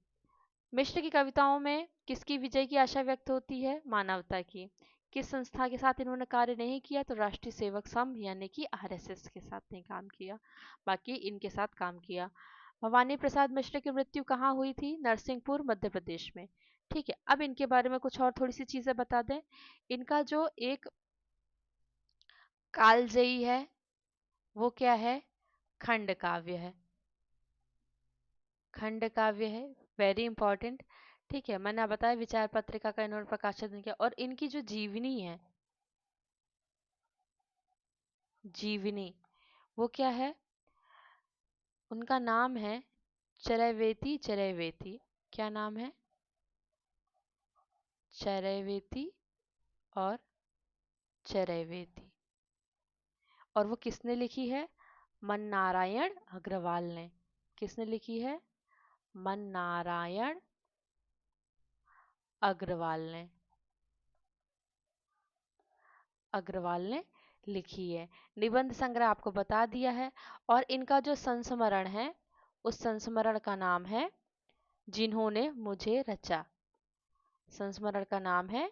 मिश्र की कविताओं में किसकी विजय की आशा व्यक्त होती है? मानवता की। किस संस्था के साथ इन्होंने कार्य नहीं किया? तो राष्ट्रीय सेवक संघ यानी कि आरएसएस के साथ नहीं काम किया, बाकी इनके साथ काम किया। भवानी प्रसाद मिश्र की मृत्यु कहाँ हुई थी? नरसिंहपुर, मध्य प्रदेश में। ठीक है, अब इनके बारे में कुछ और थोड़ी सी चीजें बता दें। इनका जो एक कालजयी है वो क्या है? खंड काव्य है। खंड काव्य है, वेरी इंपॉर्टेंट। ठीक है, मैंने बताया विचार पत्रिका का इन्होंने प्रकाशन किया। और इनकी जो जीवनी है, जीवनी, वो क्या है? उनका नाम है चरैवेति चरैवेति। क्या नाम है? चरैवेति और चरैवेति। और वो किसने लिखी है? मन नारायण अग्रवाल ने। किसने लिखी है? मन नारायण अग्रवाल ने। अग्रवाल ने लिखी है। निबंध संग्रह आपको बता दिया है। और इनका जो संस्मरण है, उस संस्मरण का नाम है जिन्होंने मुझे रचा। संस्मरण का नाम है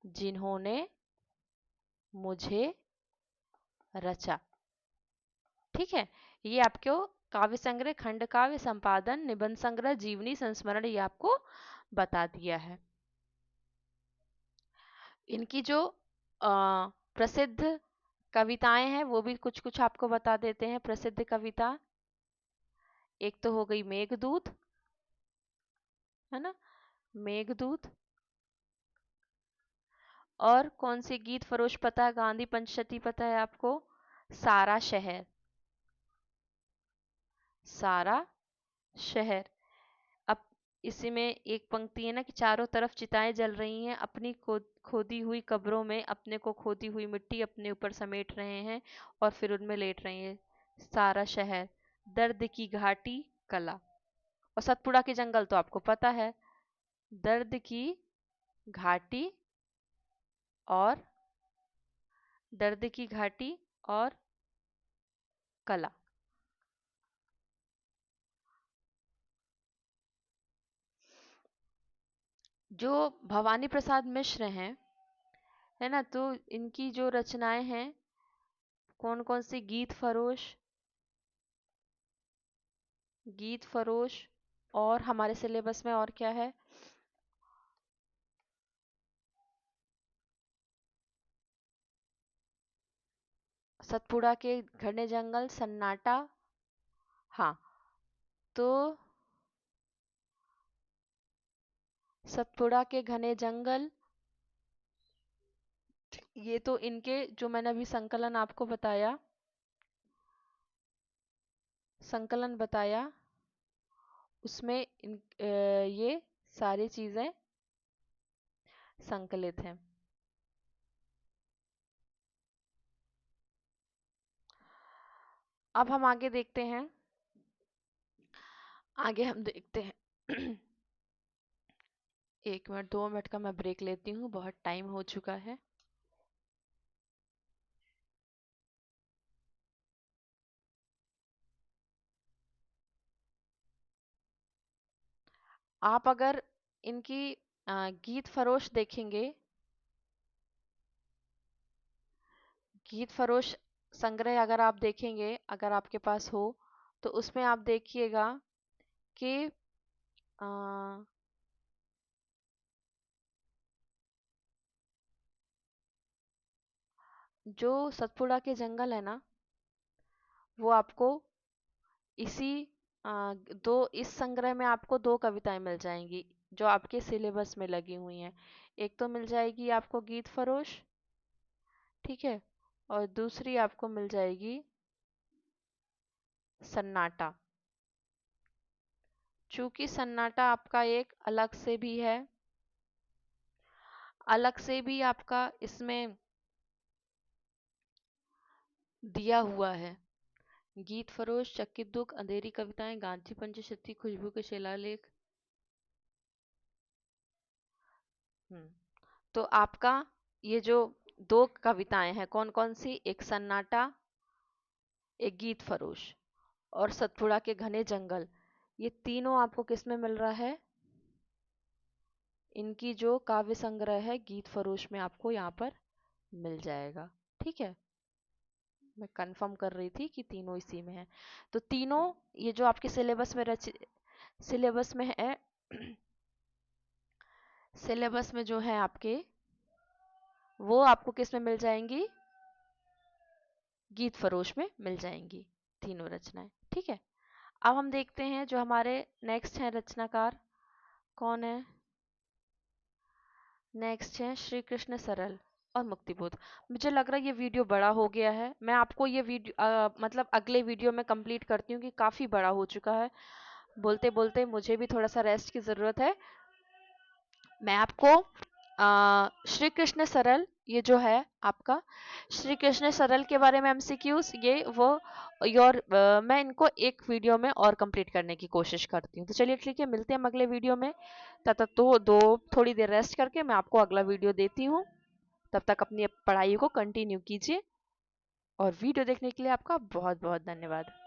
जिन्होंने मुझे रचा। ठीक है, ये आपको काव्य संग्रह, खंड काव्य, संपादन, निबंध संग्रह, जीवनी, संस्मरण, ये आपको बता दिया है। इनकी जो प्रसिद्ध कविताएं हैं वो भी कुछ कुछ आपको बता देते हैं। प्रसिद्ध कविता एक तो हो गई मेघदूत, है ना, मेघदूत। और कौन सी गीत फरोश पता है? गांधी पंचशती पता है आपको? सारा शहर। सारा शहर। अब इसी में एक पंक्ति है ना कि चारों तरफ चिताएं जल रही हैं, अपनी खोदी हुई कब्रों में अपने को खोदी हुई मिट्टी अपने ऊपर समेट रहे हैं और फिर उनमें लेट रहे हैं। सारा शहर, दर्द की घाटी, कला। और सतपुड़ा के जंगल तो आपको पता है। दर्द की घाटी और दर्द की घाटी और कला। जो भवानी प्रसाद मिश्र हैं, है ना, तो इनकी जो रचनाएं हैं, कौन कौन सी? गीत फरोश, गीत फरोश। और हमारे सिलेबस में और क्या है? सतपुड़ा के घने जंगल, सन्नाटा। हाँ, तो सतपुड़ा के घने जंगल, ये तो इनके जो मैंने अभी संकलन बताया उसमें ये सारी चीजें संकलित हैं। अब हम आगे देखते हैं। आगे हम देखते हैं 1 मिनट 2 मिनट का मैं ब्रेक लेती हूँ, बहुत टाइम हो चुका है। आप अगर इनकी गीत फरोश देखेंगे, गीत फरोश संग्रह अगर आप देखेंगे, अगर आपके पास हो, तो उसमें आप देखिएगा कि अ, जो सतपुड़ा के जंगल है ना, वो आपको इसी दो इस संग्रह में आपको 2 कविताएं मिल जाएंगी जो आपके सिलेबस में लगी हुई हैं। एक तो मिल जाएगी आपको गीत फरोश, ठीक है, और दूसरी आपको मिल जाएगी सन्नाटा। चूंकि सन्नाटा आपका एक अलग से भी आपका इसमें दिया हुआ है। गीत फरोश, चकित दुख, अंधेरी कविताएं, गांधी पंचशती, खुशबू के शिलालेख। तो आपका ये जो 2 कविताएं हैं, कौन कौन सी, एक सन्नाटा, एक गीत फरोश और सतपुड़ा के घने जंगल, ये तीनों आपको किस में मिल रहा है? इनकी जो काव्य संग्रह है गीत फरोश में आपको यहाँ पर मिल जाएगा। ठीक है, मैं कंफर्म कर रही थी कि तीनों इसी में है। तो तीनों ये जो आपके सिलेबस में है सिलेबस में जो है आपके, वो आपको किस में मिल जाएंगी? गीत फरोश में मिल जाएंगी तीनों रचनाएं। ठीक है, अब हम देखते हैं जो हमारे नेक्स्ट हैं रचनाकार, कौन है? नेक्स्ट है श्री कृष्ण सरल और मुक्तिबोध। मुझे लग रहा है ये वीडियो बड़ा हो गया है, मैं आपको ये वीडियो मतलब अगले वीडियो में कंप्लीट करती हूँ कि काफ़ी बड़ा हो चुका है। बोलते बोलते मुझे भी थोड़ा सा रेस्ट की ज़रूरत है। मैं आपको श्री कृष्ण सरल, ये जो है आपका श्री कृष्ण सरल के बारे में एमसीक्यूज, ये वो मैं इनको एक वीडियो में और कंप्लीट करने की कोशिश करती हूँ। तो चलिए ठीक है, मिलते हैं हम अगले वीडियो में। तब तक तो थोड़ी देर रेस्ट करके मैं आपको अगला वीडियो देती हूँ। तब तक अपनी पढ़ाई को कंटिन्यू कीजिए और वीडियो देखने के लिए आपका बहुत बहुत धन्यवाद।